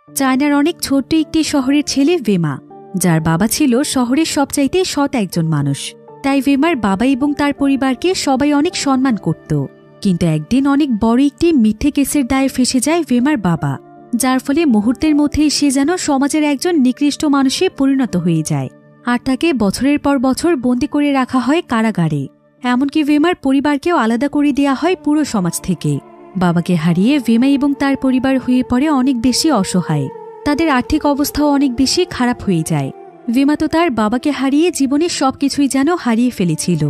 চায়নার অনেক ছোট্ট একটি শহরের ছেলে ভেমা, যার বাবা ছিল শহরের সবচাইতে সৎ একজন মানুষ। তাই ভেমার বাবা এবং তার পরিবারকে সবাই অনেক সম্মান করত। কিন্তু একদিন অনেক বড় একটি মিথ্যে কেসের দায়ে ফেঁসে যায় ভেমার বাবা, যার ফলে মুহূর্তের মধ্যেই সে যেন সমাজের একজন নিকৃষ্ট মানুষে পরিণত হয়ে যায়। আর তাকে বছরের পর বছর বন্দী করে রাখা হয় কারাগারে। এমনকি ভেমার পরিবারকেও আলাদা করে দেয়া হয় পুরো সমাজ থেকে। বাবাকে হারিয়ে ভেমা এবং তার পরিবার হয়ে পড়ে অনেক বেশি অসহায়। তাদের আর্থিক অবস্থাও অনেক বেশি খারাপ হয়ে যায়। ভেমা তো তার বাবাকে হারিয়ে জীবনের সবকিছুই যেন হারিয়ে ফেলেছিল।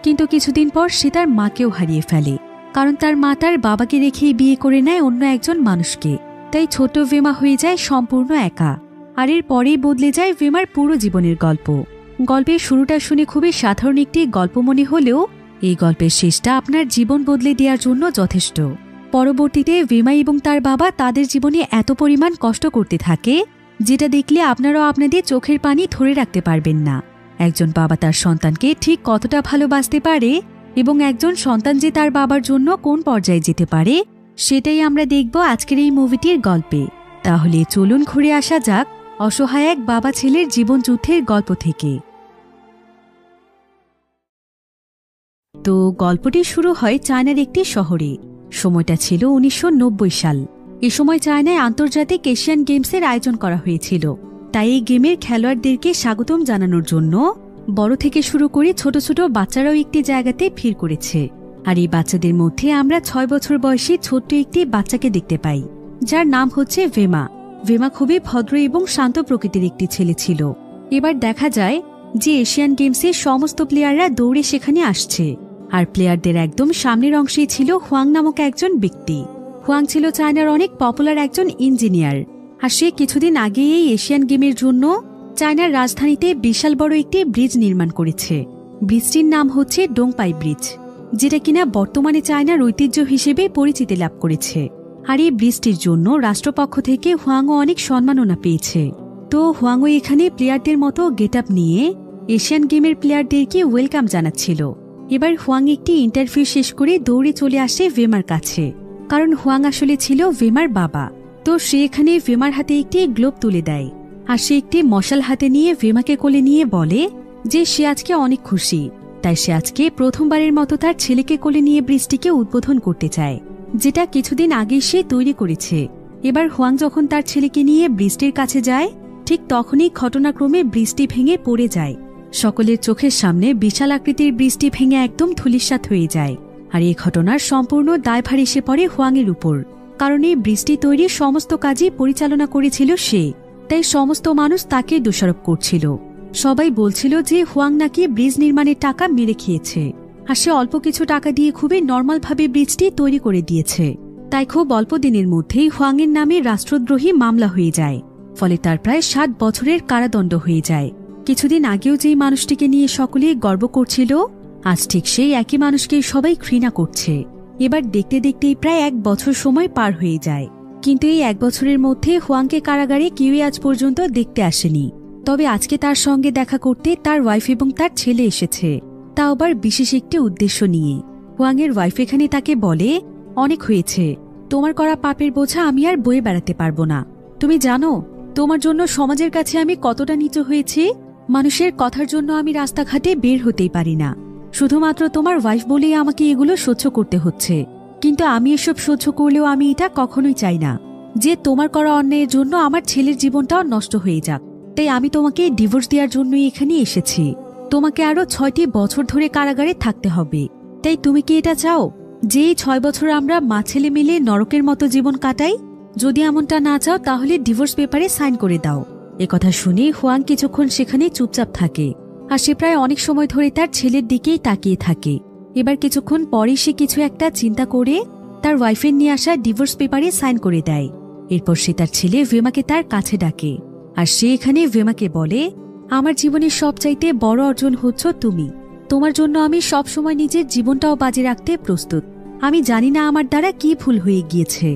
কিন্তু কিছুদিন পর সে তার মাকেও হারিয়ে ফেলে, কারণ তার মা তার বাবাকে রেখেই বিয়ে করে নেয় অন্য একজন মানুষকে। তাই ছোট ভেমা হয়ে যায় সম্পূর্ণ একা। আর এর পরেই বদলে যায় ভেমার পুরো জীবনের গল্প। গল্পের শুরুটা শুনে খুবই সাধারণ একটি গল্প মনে হলেও এই গল্পের শেষটা আপনার জীবন বদলে দেওয়ার জন্য যথেষ্ট। পরবর্তীতে ভেমা এবং তার বাবা তাদের জীবনে এত পরিমাণ কষ্ট করতে থাকে, যেটা দেখলে আপনারাও আপনাদের চোখের পানি ধরে রাখতে পারবেন না। একজন বাবা তার সন্তানকে ঠিক কতটা ভালোবাসতে পারে এবং একজন সন্তান যে তার বাবার জন্য কোন পর্যায়ে যেতে পারে, সেটাই আমরা দেখব আজকের এই মুভিটির গল্পে। তাহলে চলুন ঘুরে আসা যাক অসহায় এক বাবা ছেলের জীবনযুদ্ধের গল্প থেকে। তো গল্পটি শুরু হয় চায়নার একটি শহরে। সময়টা ছিল 1990 সাল। এ সময় চায়নায় আন্তর্জাতিক এশিয়ান গেমসের আয়োজন করা হয়েছিল। তাই এই গেমের খেলোয়াড়দেরকে স্বাগতম জানানোর জন্য বড় থেকে শুরু করে ছোট ছোট বাচ্চারাও একটি জায়গাতে ভিড় করেছে। আর এই বাচ্চাদের মধ্যে আমরা 6 বছর বয়সী ছোট্ট একটি বাচ্চাকে দেখতে পাই, যার নাম হচ্ছে ভেমা। ভেমা খুবই ভদ্র এবং শান্ত প্রকৃতির একটি ছেলে ছিল। এবার দেখা যায় যে এশিয়ান গেমসের সমস্ত প্লেয়াররা দৌড়ে সেখানে আসছে। আর প্লেয়ারদের একদম সামনের অংশেই ছিল হুয়াং নামক একজন ব্যক্তি। হুয়াং ছিল চায়নার অনেক পপুলার একজন ইঞ্জিনিয়ার। আর সে কিছুদিন আগে এই এশিয়ান গেমের জন্য চায়নার রাজধানীতে বিশাল বড় একটি ব্রিজ নির্মাণ করেছে। ব্রিজটির নাম হচ্ছে ডোংপাই ব্রিজ, যেটা কিনা বর্তমানে চায়নার ঐতিহ্য হিসেবে পরিচিতি লাভ করেছে। আর এই ব্রিজটির জন্য রাষ্ট্রপক্ষ থেকে হুয়াংও অনেক সম্মাননা পেয়েছে। তো হুয়াংও এখানে প্লেয়ারদের মতো গেট আপ নিয়ে এশিয়ান গেমের প্লেয়ারদেরকে ওয়েলকাম জানাচ্ছিল। এবার হুয়াং একটি ইন্টারভিউ শেষ করে দৌড়ে চলে আসে ভেমার কাছে, কারণ হুয়াং আসলে ছিল ভেমার বাবা। তো সে এখানে ভেমার হাতে একটি গ্লোব তুলে দেয়। আর সে একটি মশাল হাতে নিয়ে ভেমাকে কোলে নিয়ে বলে যে সে আজকে অনেক খুশি, তাই সে আজকে প্রথমবারের মতো তার ছেলেকে কোলে নিয়ে ব্রিজটিকে উদ্বোধন করতে চায়, যেটা কিছুদিন আগে সে তৈরি করেছে। এবার হুয়াং যখন তার ছেলেকে নিয়ে ব্রিজটির কাছে যায়, ঠিক তখনই ঘটনাক্রমে ব্রিজটি ভেঙে পড়ে যায়। সকলের চোখের সামনে বিশাল আকৃতির ব্রিজটি ভেঙে একদম ধূলিসাৎ হয়ে যায়। আর এই ঘটনার সম্পূর্ণ দায়ভার এসে পড়ে হুয়াংয়ের উপর, কারণ এই ব্রিজটি তৈরির সমস্ত কাজই পরিচালনা করেছিল সে। তাই সমস্ত মানুষ তাকে দোষারোপ করছিল। সবাই বলছিল যে হুয়াং নাকি ব্রিজ নির্মাণের টাকা মেরে খেয়েছে, আর সে অল্প কিছু টাকা দিয়ে খুবই নর্মালভাবে ব্রিজটি তৈরি করে দিয়েছে। তাই খুব অল্প দিনের মধ্যেই হুয়াংয়ের নামে রাষ্ট্রদ্রোহী মামলা হয়ে যায়। ফলে তার প্রায় 7 বছরের কারাদণ্ড হয়ে যায়। কিছুদিন আগেও যেই মানুষটিকে নিয়ে সকলে গর্ব করছিল, আজ ঠিক সেই একই মানুষকে সবাই ঘৃণা করছে। এবার দেখতে দেখতেই প্রায় 1 বছর সময় পার হয়ে যায়। কিন্তু এই 1 বছরের মধ্যে হুয়াংকে কারাগারে কেউই আজ পর্যন্ত দেখতে আসেনি। তবে আজকে তার সঙ্গে দেখা করতে তার ওয়াইফ এবং তার ছেলে এসেছে, তাও আবার বিশেষ একটি উদ্দেশ্য নিয়ে। হুয়াংয়ের ওয়াইফ এখানে তাকে বলে, অনেক হয়েছে, তোমার করা পাপের বোঝা আমি আর বয়ে বেড়াতে পারবো না। তুমি জানো তোমার জন্য সমাজের কাছে আমি কতটা নিচু হয়েছি। মানুষের কথার জন্য আমি রাস্তাঘাটে বের হতেই পারি না। শুধুমাত্র তোমার ওয়াইফ বলেই আমাকে এগুলো সহ্য করতে হচ্ছে। কিন্তু আমি এসব সহ্য করলেও আমি এটা কখনোই চাই না যে তোমার করা অন্যায়ের জন্য আমার ছেলের জীবনটাও নষ্ট হয়ে যাক। তাই আমি তোমাকে ডিভোর্স দেওয়ার জন্যই এখানে এসেছি। তোমাকে আরো 6টি বছর ধরে কারাগারে থাকতে হবে। তাই তুমি কি এটা চাও যে এই 6 বছর আমরা মা ছেলে মিলে নরকের মতো জীবন কাটাই? যদি এমনটা না চাও তাহলে ডিভোর্স পেপারে সাইন করে দাও। একথা শুনে হুয়াং কিছুক্ষণ সেখানে চুপচাপ থাকে। আর সে প্রায় অনেক সময় ধরে তার ছেলের দিকেই তাকিয়ে থাকে। এবার কিছুক্ষণ পরে সে কিছু একটা চিন্তা করে তার ওয়াইফের নিয়ে আসা ডিভোর্স পেপারে সাইন করে দেয়। এরপর সে তার ছেলে ভেমাকে তার কাছে ডাকে। আর সে এখানে ভেমাকে বলে, আমার জীবনের সবচাইতে বড় অর্জন হচ্ছ তুমি। তোমার জন্য আমি সব সময় নিজের জীবনটাও বাজি রাখতে প্রস্তুত। আমি জানি না আমার দ্বারা কি ভুল হয়ে গিয়েছে।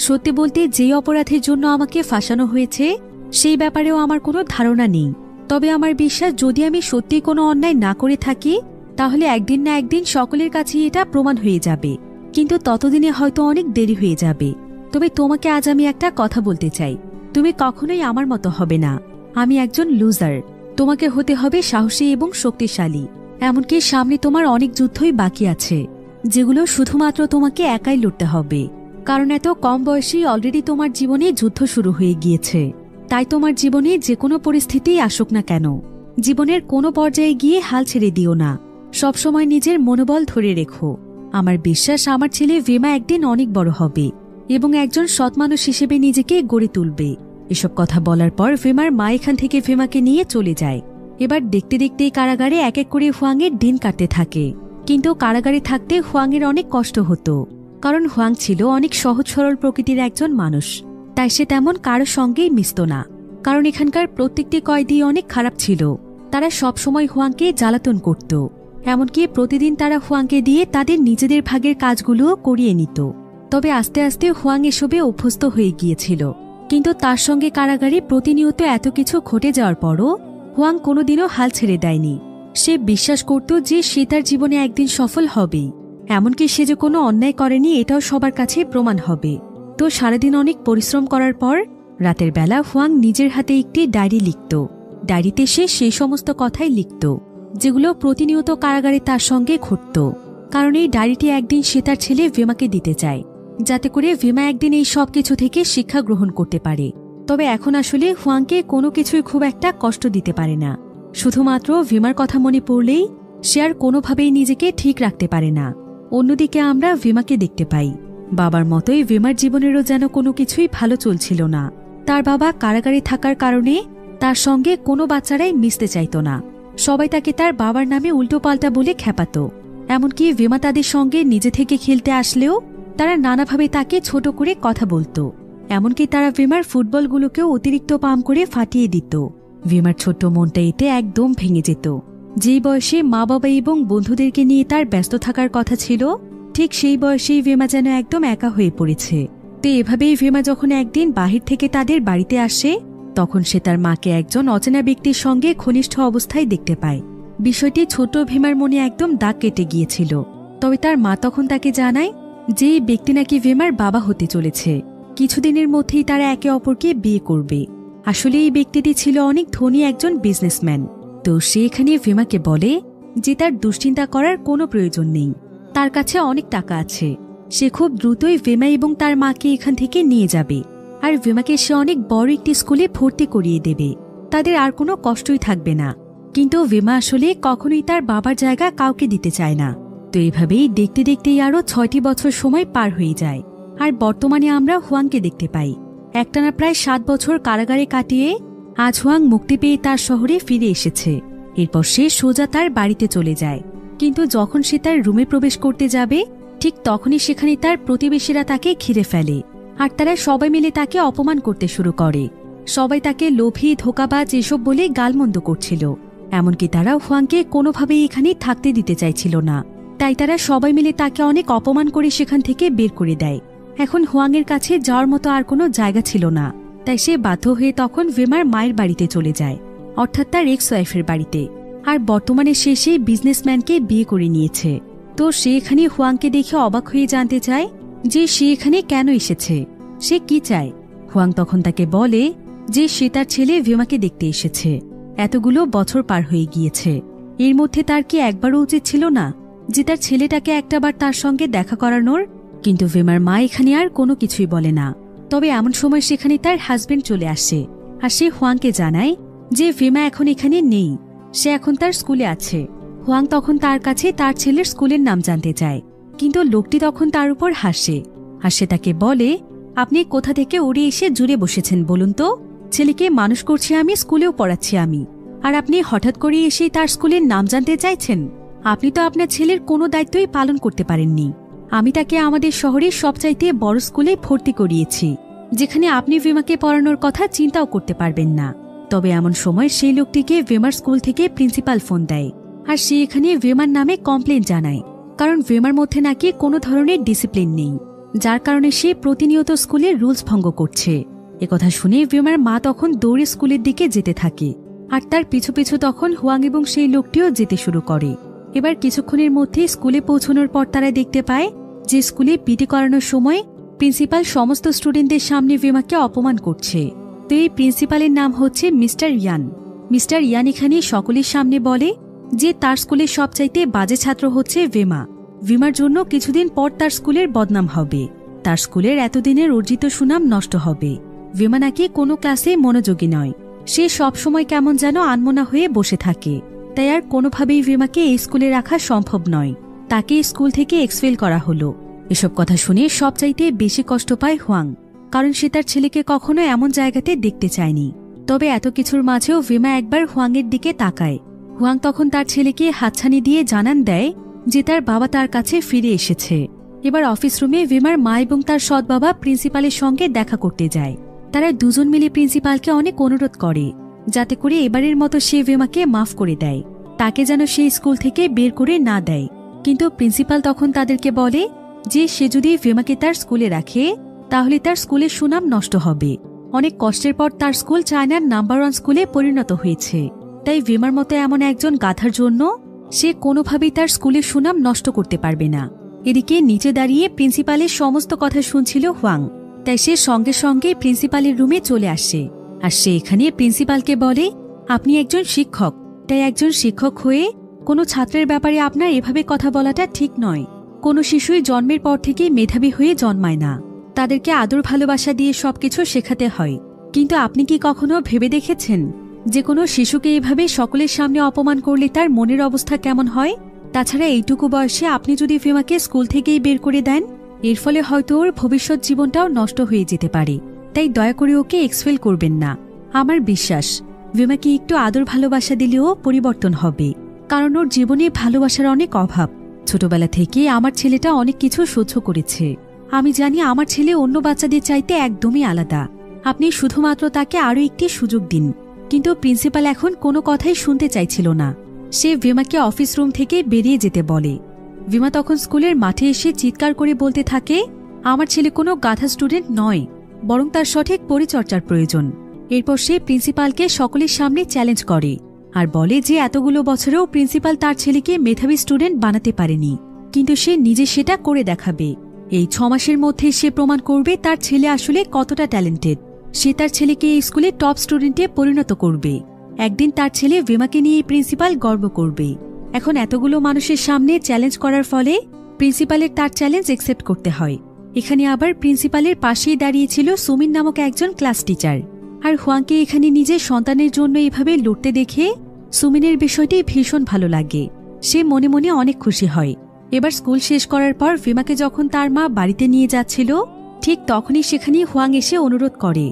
সত্যি বলতে যে অপরাধের জন্য আমাকে ফাঁসানো হয়েছে সেই ব্যাপারেও আমার কোনো ধারণা নেই। তবে আমার বিশ্বাস যদি আমি সত্যি কোনো অন্যায় না করে থাকি তাহলে একদিন না একদিন সকলের কাছে এটা প্রমাণ হয়ে যাবে। কিন্তু ততদিনে হয়তো অনেক দেরি হয়ে যাবে। তবে তোমাকে আজ আমি একটা কথা বলতে চাই। তুমি কখনোই আমার মতো হবে না। আমি একজন লুজার। তোমাকে হতে হবে সাহসী এবং শক্তিশালী। এমনকি সামনে তোমার অনেক যুদ্ধই বাকি আছে, যেগুলো শুধুমাত্র তোমাকে একাই লড়তে হবে। কারণ এত কম বয়সেই অলরেডি তোমার জীবনে যুদ্ধ শুরু হয়ে গিয়েছে। তাই তোমার জীবনে যে কোনো পরিস্থিতিই আসুক না কেন, জীবনের কোনো পর্যায়ে গিয়ে হাল ছেড়ে দিও না। সবসময় নিজের মনোবল ধরে রেখো। আমার বিশ্বাস আমার ছেলে ভেমা একদিন অনেক বড় হবে এবং একজন সৎ মানুষ হিসেবে নিজেকে গড়ে তুলবে। এসব কথা বলার পর ভেমার মা এখান থেকে ভেমাকে নিয়ে চলে যায়। এবার দেখতে দেখতে কারাগারে এক এক করে হুয়াংয়ের দিন কাটতে থাকে। কিন্তু কারাগারে থাকতে হুয়াংয়ের অনেক কষ্ট হতো, কারণ হুয়াং ছিল অনেক সহজ সরল প্রকৃতির একজন মানুষ। তাই সে তেমন কারো সঙ্গেই মিশত না, কারণ এখানকার প্রত্যেকটি কয়েদি অনেক খারাপ ছিল। তারা সবসময় হুয়াংকে জ্বালাতন করত, এমনকি প্রতিদিন তারা হুয়াংকে দিয়ে তাদের নিজেদের ভাগের কাজগুলোও করিয়ে নিত। তবে আস্তে আস্তে হুয়াং এসবে অভ্যস্ত হয়ে গিয়েছিল। কিন্তু তার সঙ্গে কারাগারে প্রতিনিয়ত এত কিছু ঘটে যাওয়ার পরও হুয়াং কোনোদিনও হাল ছেড়ে দেয়নি। সে বিশ্বাস করত যে সে তার জীবনে একদিন সফল হবেই, এমনকি সে যে কোনো অন্যায় করেনি এটাও সবার কাছে প্রমাণ হবে। তো সারাদিন অনেক পরিশ্রম করার পর রাতের বেলা হুয়াং নিজের হাতে একটি ডায়েরি লিখত। ডায়েরিতে সে সেই সমস্ত কথাই লিখত যেগুলো প্রতিনিয়ত কারাগারে তার সঙ্গে ঘটত। কারণ এই ডায়েরিটি একদিন সে তার ছেলে ভেমাকে দিতে চায়, যাতে করে ভেমা একদিন এই সব কিছু থেকে শিক্ষা গ্রহণ করতে পারে। তবে এখন আসলে হুয়াংকে কোনো কিছুই খুব একটা কষ্ট দিতে পারে না। শুধুমাত্র ভেমার কথা মনে পড়লেই সে আর কোনোভাবেই নিজেকে ঠিক রাখতে পারে না। অন্যদিকে আমরা ভেমাকে দেখতে পাই, বাবার মতোই ভেমার জীবনেরও যেন কোনো কিছুই ভালো চলছিল না। তার বাবা কারাগারে থাকার কারণে তার সঙ্গে কোনো বাচ্চারাই মিশতে চাইত না। সবাই তাকে তার বাবার নামে উল্টোপাল্টা বলে খেপাত। এমনকি ভেমা তাদের সঙ্গে নিজে থেকে খেলতে আসলেও তারা নানাভাবে তাকে ছোট করে কথা বলতো। এমনকি তারা ভেমার ফুটবলগুলোকেও অতিরিক্ত পাম করে ফাটিয়ে দিত। ভেমার ছোট্ট মনটা এতে একদম ভেঙে যেত। যেই বয়সে মা বাবা এবং বন্ধুদেরকে নিয়ে তার ব্যস্ত থাকার কথা ছিল, ঠিক সেই বয়সেই ভেমা যেন একদম একা হয়ে পড়েছে। তো এভাবেই ভেমা যখন একদিন বাহির থেকে তাদের বাড়িতে আসে, তখন সে তার মাকে একজন অচেনা ব্যক্তির সঙ্গে ঘনিষ্ঠ অবস্থায় দেখতে পায়। বিষয়টি ছোট ভেমার মনে একদম দাগ কেটে গিয়েছিল। তবে তার মা তখন তাকে জানায় যে এই ব্যক্তি নাকি ভেমার বাবা হতে চলেছে। কিছুদিনের মধ্যেই তারা একে অপরকে বিয়ে করবে। আসলে এই ব্যক্তিটি ছিল অনেক ধনী একজন বিজনেসম্যান। তো সে এখানে ভেমাকে বলে যে তার দুশ্চিন্তা করার কোনো প্রয়োজন নেই, তার কাছে অনেক টাকা আছে। সে খুব দ্রুতই ভেমা এবং তার মাকে এখান থেকে নিয়ে যাবে, আর ভেমাকে সে অনেক বড় একটি স্কুলে ভর্তি করিয়ে দেবে। তাদের আর কোনো কষ্টই থাকবে না। কিন্তু ভেমা আসলে কখনোই তার বাবার জায়গা কাউকে দিতে চায় না। তো এভাবেই দেখতে দেখতেই আরও ৬টি বছর সময় পার হয়ে যায়। আর বর্তমানে আমরা হুয়াংকে দেখতে পাই। একটানা প্রায় ৭ বছর কারাগারে কাটিয়ে আজ হুয়াং মুক্তি পেয়ে তার শহরে ফিরে এসেছে। এরপর সে সোজা তার বাড়িতে চলে যায়। কিন্তু যখন সে তার রুমে প্রবেশ করতে যাবে, ঠিক তখনই সেখানে তার প্রতিবেশীরা তাকে ঘিরে ফেলে। আর তারা সবাই মিলে তাকে অপমান করতে শুরু করে। সবাই তাকে লোভী, ধোঁকাবাজ এসব বলে গালমন্দ করছিল। এমনকি তারা হুয়াংকে কোনোভাবেই এখানে থাকতে দিতে চাইছিল না। তাই তারা সবাই মিলে তাকে অনেক অপমান করে সেখান থেকে বের করে দেয়। এখন হুয়াংয়ের কাছে যাওয়ার মতো আর কোনো জায়গা ছিল না। তাই সে বাধ্য হয়ে তখন ভেমার মায়ের বাড়িতে চলে যায়, অর্থাৎ তার এক্স ওয়াইফের বাড়িতে। আর বর্তমানে সে সেই বিজনেসম্যানকে বিয়ে করে নিয়েছে। তো সে এখানে হুয়াংকে দেখে অবাক হয়ে জানতে চায় যে সে এখানে কেন এসেছে, সে কি চায়। হুয়াং তখন তাকে বলে যে সে তার ছেলে ভেমাকে দেখতে এসেছে। এতগুলো বছর পার হয়ে গিয়েছে, এর মধ্যে তার কি একবারও উচিত ছিল না যে তার ছেলেটাকে একটাবার তার সঙ্গে দেখা করানোর? কিন্তু ভেমার মা এখানে আর কোনো কিছুই বলে না। তবে এমন সময় সেখানে তার হাজবেন্ড চলে আসে, আর সে হুয়াংকে জানায় যে ভেমা এখন এখানে নেই, সে এখন তার স্কুলে আছে। হুয়াং তখন তার কাছে তার ছেলের স্কুলের নাম জানতে চায়, কিন্তু লোকটি তখন তার উপর হাসে। আর সে তাকে বলে, আপনি কোথা থেকে উড়ে এসে জুড়ে বসেছেন বলুন তো? ছেলেকে মানুষ করছি আমি, স্কুলেও পড়াচ্ছি আমি, আর আপনি হঠাৎ করে এসে তার স্কুলের নাম জানতে চাইছেন? আপনি তো আপনার ছেলের কোনো দায়িত্বই পালন করতে পারেননি। আমি তাকে আমাদের শহরের সবচাইতে বড় স্কুলে ভর্তি করিয়েছি, যেখানে আপনি ভেমাকে পড়ানোর কথা চিন্তাও করতে পারবেন না। তবে এমন সময় সেই লোকটিকে ভেমার স্কুল থেকে প্রিন্সিপাল ফোন দেয়, আর সে এখানে ভেমার নামে কমপ্লেন জানায়। কারণ ভেমার মধ্যে নাকি কোনো ধরনের ডিসিপ্লিন নেই, যার কারণে সে প্রতিনিয়ত স্কুলের রুলস ভঙ্গ করছে। একথা শুনে ভেমার মা তখন দৌড়ে স্কুলের দিকে যেতে থাকে, আর তার পিছু পিছু তখন হুয়াং এবং সেই লোকটিও যেতে শুরু করে। এবার কিছুক্ষণের মধ্যে স্কুলে পৌঁছানোর পর তারা দেখতে পায় যে স্কুলে পিটি করানোর সময় প্রিন্সিপাল সমস্ত স্টুডেন্টদের সামনে ভেমাকে অপমান করছে। তো এই প্রিন্সিপালের নাম হচ্ছে মিস্টার ইয়ান। মিস্টার ইয়ান এখানে সকলের সামনে বলে যে তার স্কুলের সবচাইতে বাজে ছাত্র হচ্ছে ভেমা। ভেমার জন্য কিছুদিন পর তার স্কুলের বদনাম হবে, তার স্কুলের এতদিনের অর্জিত সুনাম নষ্ট হবে। ভেমা নাকি কোনো ক্লাসে মনোযোগী নয়, সে সবসময় কেমন যেন আনমনা হয়ে বসে থাকে, তাই আর কোনোভাবেই ভেমাকে এই স্কুলে রাখা সম্ভব নয়। তাকে স্কুল থেকে এক্সপেল করা হলো। এসব কথা শুনে সবচাইতে বেশি কষ্ট পায় হুয়াং, কারণ সে তার ছেলেকে কখনো এমন জায়গাতে দেখতে চায়নি। তবে এত কিছুর মাঝেও ভেমা একবার হুয়াংয়ের দিকে তাকায়। হুয়াং তখন তার ছেলেকে হাতছানি দিয়ে জানান দেয় যে তার বাবা তার কাছে ফিরে এসেছে। এবার অফিস রুমে ভেমার মা এবং তার সৎ বাবা প্রিন্সিপালের সঙ্গে দেখা করতে যায়। তারা দুজন মিলে প্রিন্সিপালকে অনেক অনুরোধ করে যাতে করে এবারের মতো সে ভেমাকে মাফ করে দেয়, তাকে যেন সে স্কুল থেকে বের করে না দেয়। কিন্তু প্রিন্সিপাল তখন তাদেরকে বলে যে সে যদি ভেমাকে তার স্কুলে রাখে তাহলে তার স্কুলের সুনাম নষ্ট হবে। অনেক কষ্টের পর তার স্কুল চায়নার নাম্বার 1 স্কুলে পরিণত হয়েছে, তাই ভেমার মতো এমন একজন গাধার জন্য সে কোনোভাবেই তার স্কুলের সুনাম নষ্ট করতে পারবে না। এদিকে নিচে দাঁড়িয়ে প্রিন্সিপালের সমস্ত কথা শুনছিল হুয়াং, তাই সে সঙ্গে সঙ্গে প্রিন্সিপালের রুমে চলে আসে। আর সে এখানে প্রিন্সিপালকে বলে, আপনি একজন শিক্ষক, তাই একজন শিক্ষক হয়ে কোনো ছাত্রের ব্যাপারে আপনার এভাবে কথা বলাটা ঠিক নয়। কোনো শিশুই জন্মের পর থেকে মেধাবী হয়ে জন্মায় না, তাদেরকে আদর ভালোবাসা দিয়ে সবকিছু শেখাতে হয়। কিন্তু আপনি কি কখনো ভেবে দেখেছেন যে কোনো শিশুকে এভাবে সকলের সামনে অপমান করলে তার মনের অবস্থা কেমন হয়? তাছাড়া এইটুকু বয়সে আপনি যদি ভেমাকে স্কুল থেকেই বের করে দেন, এর ফলে হয়তো ওর ভবিষ্যৎ জীবনটাও নষ্ট হয়ে যেতে পারে। তাই দয়া করে ওকে এক্সপেল করবেন না। আমার বিশ্বাস ভেমাকে একটু আদর ভালোবাসা দিলেও পরিবর্তন হবে, কারণ ওর জীবনে ভালোবাসার অনেক অভাব। ছোটবেলা থেকে আমার ছেলেটা অনেক কিছু সহ্য করেছে। আমি জানি আমার ছেলে অন্য বাচ্চাদের চাইতে একদমই আলাদা। আপনি শুধুমাত্র তাকে আরও একটি সুযোগ দিন। কিন্তু প্রিন্সিপাল এখন কোনো কথাই শুনতে চাইছিল না। সে ভেমাকে অফিস রুম থেকে বেরিয়ে যেতে বলে। ভেমা তখন স্কুলের মাঠে এসে চিৎকার করে বলতে থাকে, আমার ছেলে কোনো গাধা স্টুডেন্ট নয়, বরং তার সঠিক পরিচর্যার প্রয়োজন। এরপর সে প্রিন্সিপালকে সকলের সামনে চ্যালেঞ্জ করে আর বলে যে এতগুলো বছরেও প্রিন্সিপাল তার ছেলেকে মেধাবী স্টুডেন্ট বানাতে পারেনি, কিন্তু সে নিজে সেটা করে দেখাবে। এই 6 মাসের মধ্যে সে প্রমাণ করবে তার ছেলে আসলে কতটা ট্যালেন্টেড। সে তার ছেলেকে এই স্কুলে টপ স্টুডেন্টে পরিণত করবে। একদিন তার ছেলে ভেমাকে নিয়ে প্রিন্সিপাল গর্ব করবে। এখন এতগুলো মানুষের সামনে চ্যালেঞ্জ করার ফলে প্রিন্সিপালের তার চ্যালেঞ্জ একসেপ্ট করতে হয়। এখানে আবার প্রিন্সিপালের পাশেই দাঁড়িয়েছিল সুমিন নামক একজন ক্লাস টিচার। আর হুয়াংকে এখানে নিজের সন্তানের জন্য এভাবে লড়তে দেখে সুমিনের বিষয়টি ভীষণ ভালো লাগে। সে মনে মনে অনেক খুশি হয়। এবার স্কুল শেষ করার পর ভেমাকে যখন তার মা বাড়িতে নিয়ে যাচ্ছিল, ঠিক তখনই সেখানে হুয়াং এসে অনুরোধ করে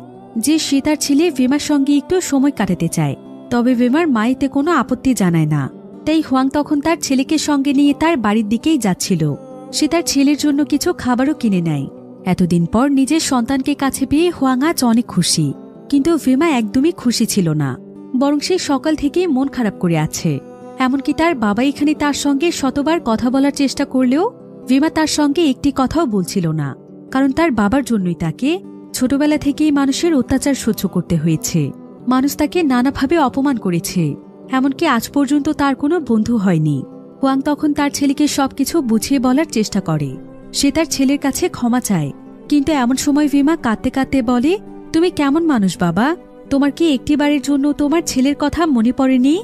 যে সে তার ছেলে ভেমার সঙ্গে একটু সময় কাটাতে চায়। তবে ভেমার মা এতে কোনো আপত্তি জানায় না। তাই হুয়াং তখন তার ছেলেকে সঙ্গে নিয়ে তার বাড়ির দিকেই যাচ্ছিল। সে তার ছেলের জন্য কিছু খাবারও কিনে নেয়। এতদিন পর নিজের সন্তানকে কাছে পেয়ে হুয়াং আজ অনেক খুশি। কিন্তু ভেমা একদমই খুশি ছিল না, বরং সে সকাল থেকে মন খারাপ করে আছে। এমনকি তার বাবা এখানে তার সঙ্গে শতবার কথা বলার চেষ্টা করলেও ভেমা তার সঙ্গে একটি কথাও বলছিল না, কারণ তার বাবার জন্যই তাকে ছোটবেলা থেকেই মানুষের অত্যাচার সহ্য করতে হয়েছে। মানুষ তাকে নানাভাবে অপমান করেছে, এমনকি আজ পর্যন্ত তার কোনো বন্ধু হয়নি। হুয়াং তখন তার ছেলেকে সবকিছু বুঝিয়ে বলার চেষ্টা করে। সে তার ছেলের কাছে ক্ষমা চায়, কিন্তু এমন সময় ভেমা কাঁদতে কাঁদতে বলে, তুমি কেমন মানুষ বাবা? তোমার কি একটিবারের জন্য তোমার ছেলের কথা মনে পড়েনি?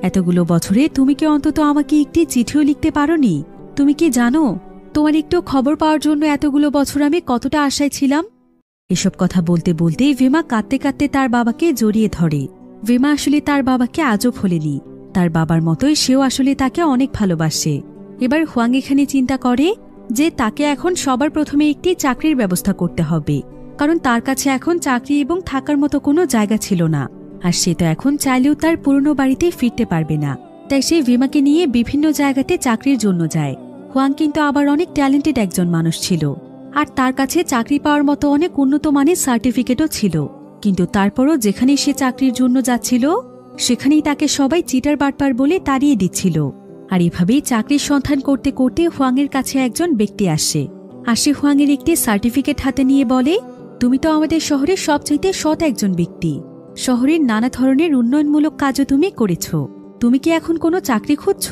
এতগুলো বছরে তুমি কি অন্তত আমাকে একটি চিঠিও লিখতে পারোনি? তুমি কি জানো তোমার একটু খবর পাওয়ার জন্য এতগুলো বছর আমি কতটা আশায় ছিলাম? এসব কথা বলতে বলতে ভেমা কাঁদতে কাঁদতে তার বাবাকে জড়িয়ে ধরে। ভেমা আসলে তার বাবাকে আজও ভোলেনি। তার বাবার মতোই সেও আসলে তাকে অনেক ভালোবাসে। এবার হুয়াং এখানে চিন্তা করে যে তাকে এখন সবার প্রথমে একটি চাকরির ব্যবস্থা করতে হবে, কারণ তার কাছে এখন চাকরি এবং থাকার মতো কোনো জায়গা ছিল না। আর সে তো এখন চাইলেও তার পুরনো বাড়িতে ফিরতে পারবে না। তাই সে ভেমাকে নিয়ে বিভিন্ন জায়গাতে চাকরির জন্য যায়। হুয়াং কিন্তু আবার অনেক ট্যালেন্টেড একজন মানুষ ছিল, আর তার কাছে চাকরি পাওয়ার মতো অনেক উন্নত মানের সার্টিফিকেটও ছিল। কিন্তু তারপরও যেখানেই সে চাকরির জন্য যাচ্ছিল সেখানেই তাকে সবাই চিটার বাটপার বলে তাড়িয়ে দিচ্ছিল। আর এভাবেই চাকরির সন্ধান করতে করতে হুয়াংয়ের কাছে একজন ব্যক্তি আসে হুয়াংয়ের একটি সার্টিফিকেট হাতে নিয়ে বলে, তুমি তো আমাদের শহরের সবচাইতে সৎ একজন ব্যক্তি। শহরের নানা ধরনের উন্নয়নমূলক কাজও তুমি করেছ। তুমি কি এখন কোনো চাকরি খুঁজছ?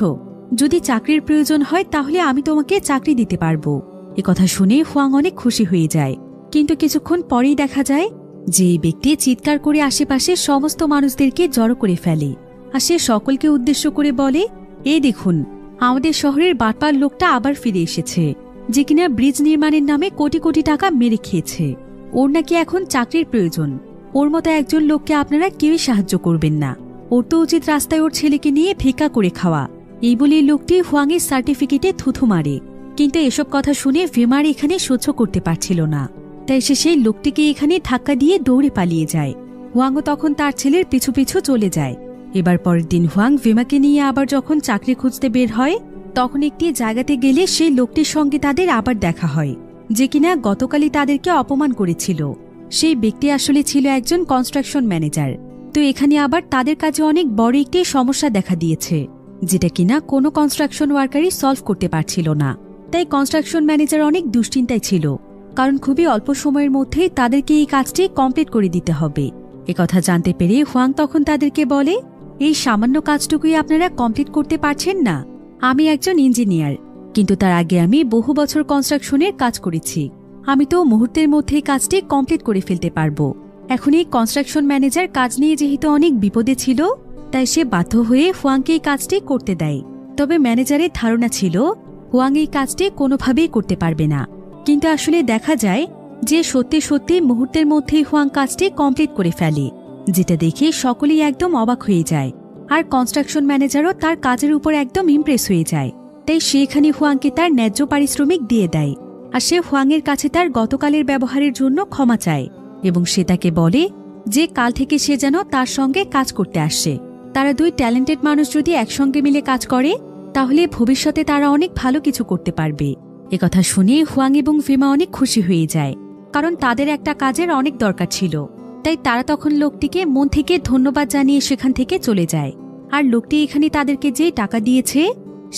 যদি চাকরির প্রয়োজন হয় তাহলে আমি তোমাকে চাকরি দিতে পারবো। কথা শুনে হুয়াং অনেক খুশি হয়ে যায়। কিন্তু কিছুক্ষণ পরেই দেখা যায় যে ব্যক্তি চিৎকার করে আশেপাশে সমস্ত মানুষদেরকে জড়ো করে ফেলে আর সে সকলকে উদ্দেশ্য করে বলে, এই দেখুন, আমাদের শহরের বাটপার লোকটা আবার ফিরে এসেছে, যে কিনা ব্রিজ নির্মাণের নামে কোটি কোটি টাকা মেরে খেয়েছে। ওর নাকি এখন চাকরির প্রয়োজন। ওর মতো একজন লোককে আপনারা কেউই সাহায্য করবেন না। ওর তো উচিত রাস্তায় ওর ছেলেকে নিয়ে ভিক্ষা করে খাওয়া। এই বলে লোকটি হুয়াংয়ের সার্টিফিকেটে থুথু মারে। কিন্তু এসব কথা শুনে ভেমার এখানে সহ্য করতে পারছিল না, তাই সে সেই লোকটিকে এখানে ধাক্কা দিয়ে দৌড়ে পালিয়ে যায়। হুয়াংও তখন তার ছেলের পিছু পিছু চলে যায়। এবার পরের দিন হুয়াং ভেমাকে নিয়ে আবার যখন চাকরি খুঁজতে বের হয়, তখন একটি জায়গাতে গেলে সেই লোকটির সঙ্গে তাদের আবার দেখা হয়, যে কিনা গতকালই তাদেরকে অপমান করেছিল। সেই ব্যক্তি আসলে ছিল একজন কনস্ট্রাকশন ম্যানেজার। তো এখানে আবার তাদের কাছে অনেক বড় একটি সমস্যা দেখা দিয়েছে, যেটা কিনা কোনো কনস্ট্রাকশন ওয়ার্কারই সলভ করতে পারছিল না। তাই কনস্ট্রাকশন ম্যানেজার অনেক দুশ্চিন্তায় ছিল, কারণ খুবই অল্প সময়ের মধ্যেই তাদেরকে এই কাজটি কমপ্লিট করে দিতে হবে। একথা জানতে পেরে হুয়াং তখন তাদেরকে বলে, এই সামান্য কাজটুকুই আপনারা কমপ্লিট করতে পারছেন না? আমি একজন ইঞ্জিনিয়ার, কিন্তু তার আগে আমি বহু বছর কনস্ট্রাকশনের কাজ করেছি। আমি তো মুহূর্তের মধ্যেই কাজটি কমপ্লিট করে ফেলতে পারবো। এখন এই কনস্ট্রাকশন ম্যানেজার কাজ নিয়ে যেহেতু অনেক বিপদে ছিল, তাই সে বাধ্য হয়ে হুয়াংকে এই কাজটি করতে দেয়। তবে ম্যানেজারের ধারণা ছিল হুয়াং এই কাজটি কোনোভাবেই করতে পারবে না। কিন্তু আসলে দেখা যায় যে সত্যি সত্যি মুহূর্তের মধ্যেই হুয়াং কাজটি কমপ্লিট করে ফেলে, যেটা দেখে সকলেই একদম অবাক হয়ে যায়। আর কনস্ট্রাকশন ম্যানেজারও তার কাজের উপর একদম ইমপ্রেস হয়ে যায়। তাই সেখানে হুয়াংকে তার ন্যায্য পারিশ্রমিক দিয়ে দেয়। আর সে হুয়াংয়ের কাছে তার গতকালের ব্যবহারের জন্য ক্ষমা চায় এবং সে তাকে বলে যে কাল থেকে সে যেন তার সঙ্গে কাজ করতে আসে। তারা দুই ট্যালেন্টেড মানুষ যদি একসঙ্গে মিলে কাজ করে, তাহলে ভবিষ্যতে তারা অনেক ভালো কিছু করতে পারবে। একথা শুনে হুয়াং এবং ভেমা অনেক খুশি হয়ে যায়, কারণ তাদের একটা কাজের অনেক দরকার ছিল। তাই তারা তখন লোকটিকে মন থেকে ধন্যবাদ জানিয়ে সেখান থেকে চলে যায়। আর লোকটি এখানে তাদেরকে যে টাকা দিয়েছে,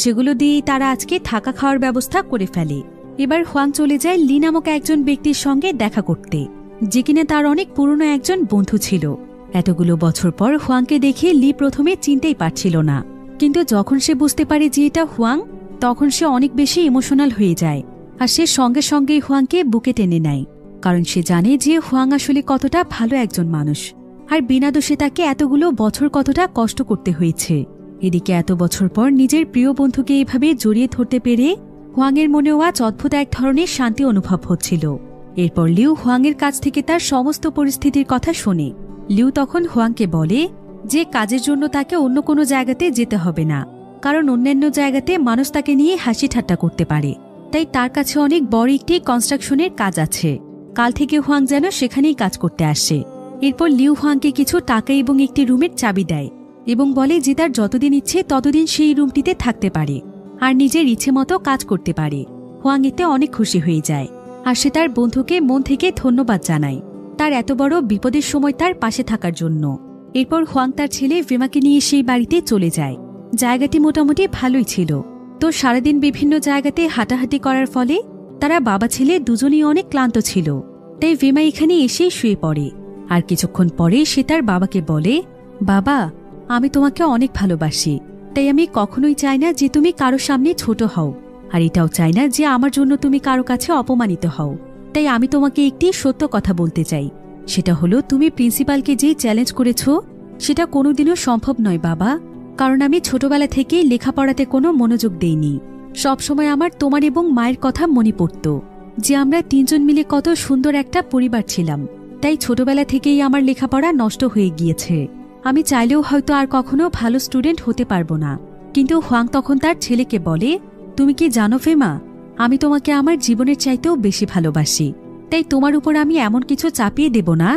সেগুলো দিয়েই তারা আজকে থাকা খাওয়ার ব্যবস্থা করে ফেলে। এবার হুয়াং চলে যায় লি নামক একজন ব্যক্তির সঙ্গে দেখা করতে, যে কিনা তার অনেক পুরনো একজন বন্ধু ছিল। এতগুলো বছর পর হুয়াংকে দেখে লি প্রথমে চিনতেই পারছিল না, কিন্তু যখন সে বুঝতে পারে যে এটা হুয়াং, তখন সে অনেক বেশি ইমোশনাল হয়ে যায়। আর সে সঙ্গে সঙ্গে হুয়াংকে বুকে টেনে নেয়, কারণ সে জানে যে হুয়াং আসলে কতটা ভালো একজন মানুষ, আর বিনা দোষে তাকে এতগুলো বছর কতটা কষ্ট করতে হয়েছে। এদিকে এত বছর পর নিজের প্রিয় বন্ধুকে এভাবে জড়িয়ে ধরতে পেরে হুয়াংয়ের মনেও আজ অদ্ভুত এক ধরনের শান্তি অনুভব হচ্ছিল। এরপর লিউ হুয়াংয়ের কাছ থেকে তার সমস্ত পরিস্থিতির কথা শোনে। লিউ তখন হুয়াংকে বলে যে কাজের জন্য তাকে অন্য কোনো জায়গাতে যেতে হবে না, কারণ অন্যান্য জায়গাতে মানুষ তাকে নিয়ে হাসি ঠাট্টা করতে পারে। তাই তার কাছে অনেক বড় একটি কনস্ট্রাকশনের কাজ আছে। কাল থেকে হুয়াং যেন সেখানেই কাজ করতে আসে। এরপর লিউ হুয়াংকে কিছু টাকা এবং একটি রুমের চাবি দেয় এবং বলে যে তার যতদিন ইচ্ছে ততদিন সেই রুমটিতে থাকতে পারে আর নিজের ইচ্ছে মতো কাজ করতে পারে। হুয়াং এতে অনেক খুশি হয়ে যায়, আর সে তার বন্ধুকে মন থেকে ধন্যবাদ জানায় তার এত বড় বিপদের সময় তার পাশে থাকার জন্য। এরপর হুয়াং তার ছেলে ভেমাকে নিয়ে সেই বাড়িতে চলে যায়। জায়গাটি মোটামুটি ভালোই ছিল। তো সারাদিন বিভিন্ন জায়গাতে হাঁটাহাঁটি করার ফলে তারা বাবা ছেলে দুজনেই অনেক ক্লান্ত ছিল। তাই ভেমা এখানে এসেই শুয়ে পড়ে। আর কিছুক্ষণ পরে সে তার বাবাকে বলে, বাবা, আমি তোমাকে অনেক ভালোবাসি। তাই আমি কখনোই চাই না যে তুমি কারো সামনে ছোট হও, আর এটাও চাই না যে আমার জন্য তুমি কারো কাছে অপমানিত হও। তাই আমি তোমাকে একটি সত্য কথা বলতে চাই, সেটা হলো তুমি প্রিন্সিপালকে যে চ্যালেঞ্জ করেছ সেটা কোনোদিনও সম্ভব নয় বাবা, কারণ আমি ছোটবেলা থেকে লেখাপড়াতে কোনো মনোযোগ দেইনি। সবসময় আমার তোমার এবং মায়ের কথা মনে পড়ত যে আমরা তিনজন মিলে কত সুন্দর একটা পরিবার ছিলাম। তাই ছোটবেলা থেকেই আমার লেখাপড়া নষ্ট হয়ে গিয়েছে। আমি চাইলেও হয়তো আর কখনো ভালো স্টুডেন্ট হতে পারবো না। কিন্তু হুয়াং তখন তার ছেলেকে বলে, তুমি কি জানো ভেমা, আমি তোমাকে আমার জীবনের চাইতেও বেশি ভালোবাসি। তাই তোমার উপর আমি এমন কিছু চাপিয়ে দেব না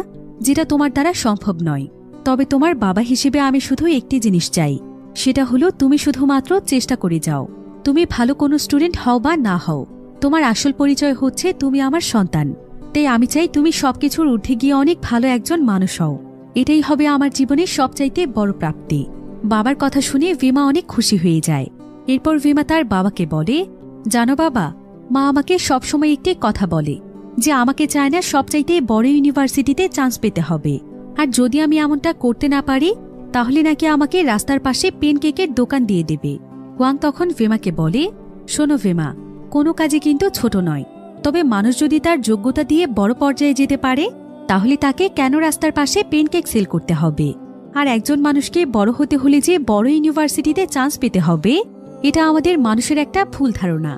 যেটা তোমার দ্বারা সম্ভব নয়। তবে তোমার বাবা হিসেবে আমি শুধু একটি জিনিস চাই, সেটা হলো তুমি শুধুমাত্র চেষ্টা করে যাও। তুমি ভালো কোনো স্টুডেন্ট হও বা না হও, তোমার আসল পরিচয় হচ্ছে তুমি আমার সন্তান। তাই আমি চাই তুমি সবকিছুর ঊর্ধ্বে গিয়ে অনেক ভালো একজন মানুষ হও। এটাই হবে আমার জীবনের সবচাইতে বড় প্রাপ্তি। বাবার কথা শুনে ভেমা অনেক খুশি হয়ে যায়। এরপর ভেমা তার বাবাকে বলে, জানো বাবা, মা আমাকে সবসময় একটি কথা বলে যে আমাকে চায় না সবচাইতে বড় ইউনিভার্সিটিতে চান্স পেতে হবে, আর যদি আমি এমনটা করতে না পারি তাহলে নাকি আমাকে রাস্তার পাশে পেন কেকের দোকান দিয়ে দেবে। হুয়াং তখন ভেমাকে বলে, শোনো ভেমা, কোনো কাজে কিন্তু ছোট নয়, তবে মানুষ যদি তার যোগ্যতা দিয়ে বড় পর্যায়ে যেতে পারে তাহলে তাকে কেন রাস্তার পাশে পেনকেক সেল করতে হবে? আর একজন মানুষকে বড় হতে হলে যে বড় ইউনিভার্সিটিতে চান্স পেতে হবে, এটা আমাদের মানুষের একটা ভুল ধারণা।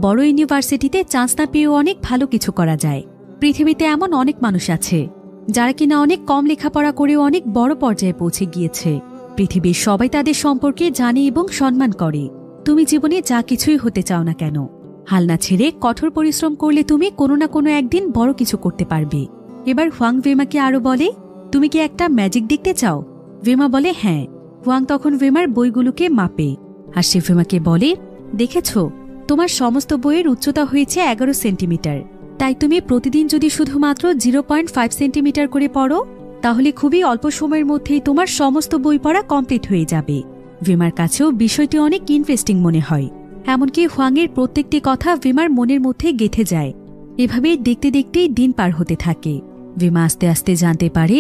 বড় ইউনিভার্সিটিতে চান্স না পেয়েও অনেক ভালো কিছু করা যায়। পৃথিবীতে এমন অনেক মানুষ আছে যারা কিনা অনেক কম লেখাপড়া করেও অনেক বড় পর্যায়ে পৌঁছে গিয়েছে। পৃথিবীর সবাই তাদের সম্পর্কে জানে এবং সম্মান করে। তুমি জীবনে যা কিছুই হতে চাও না কেন, হাল না ছেড়ে কঠোর পরিশ্রম করলে তুমি কোনো না কোনো একদিন বড় কিছু করতে পারবে। এবার হুয়াং ভেমাকে আরো বলে, তুমি কি একটা ম্যাজিক দেখতে চাও? ভেমা বলে হ্যাঁ। হুয়াং তখন ভেমার বইগুলোকে মাপে আর সে ভেমাকে বলে, দেখেছ, তোমার সমস্ত বইয়ের উচ্চতা হয়েছে 11 সেন্টিমিটার। তাই তুমি প্রতিদিন যদি শুধুমাত্র 0.5 সেন্টিমিটার করে পড়ো, তাহলে খুবই অল্প সময়ের মধ্যেই তোমার সমস্ত বই পড়া কমপ্লিট হয়ে যাবে। ভেমার কাছেও বিষয়টি অনেক ইন্টারেস্টিং মনে হয়। এমনকি হুয়াংয়ের প্রত্যেকটি কথা ভেমার মনের মধ্যে গেঁথে যায়। এভাবেই দেখতে দেখতেই দিন পার হতে থাকে। ভেমা আস্তে আস্তে জানতে পারে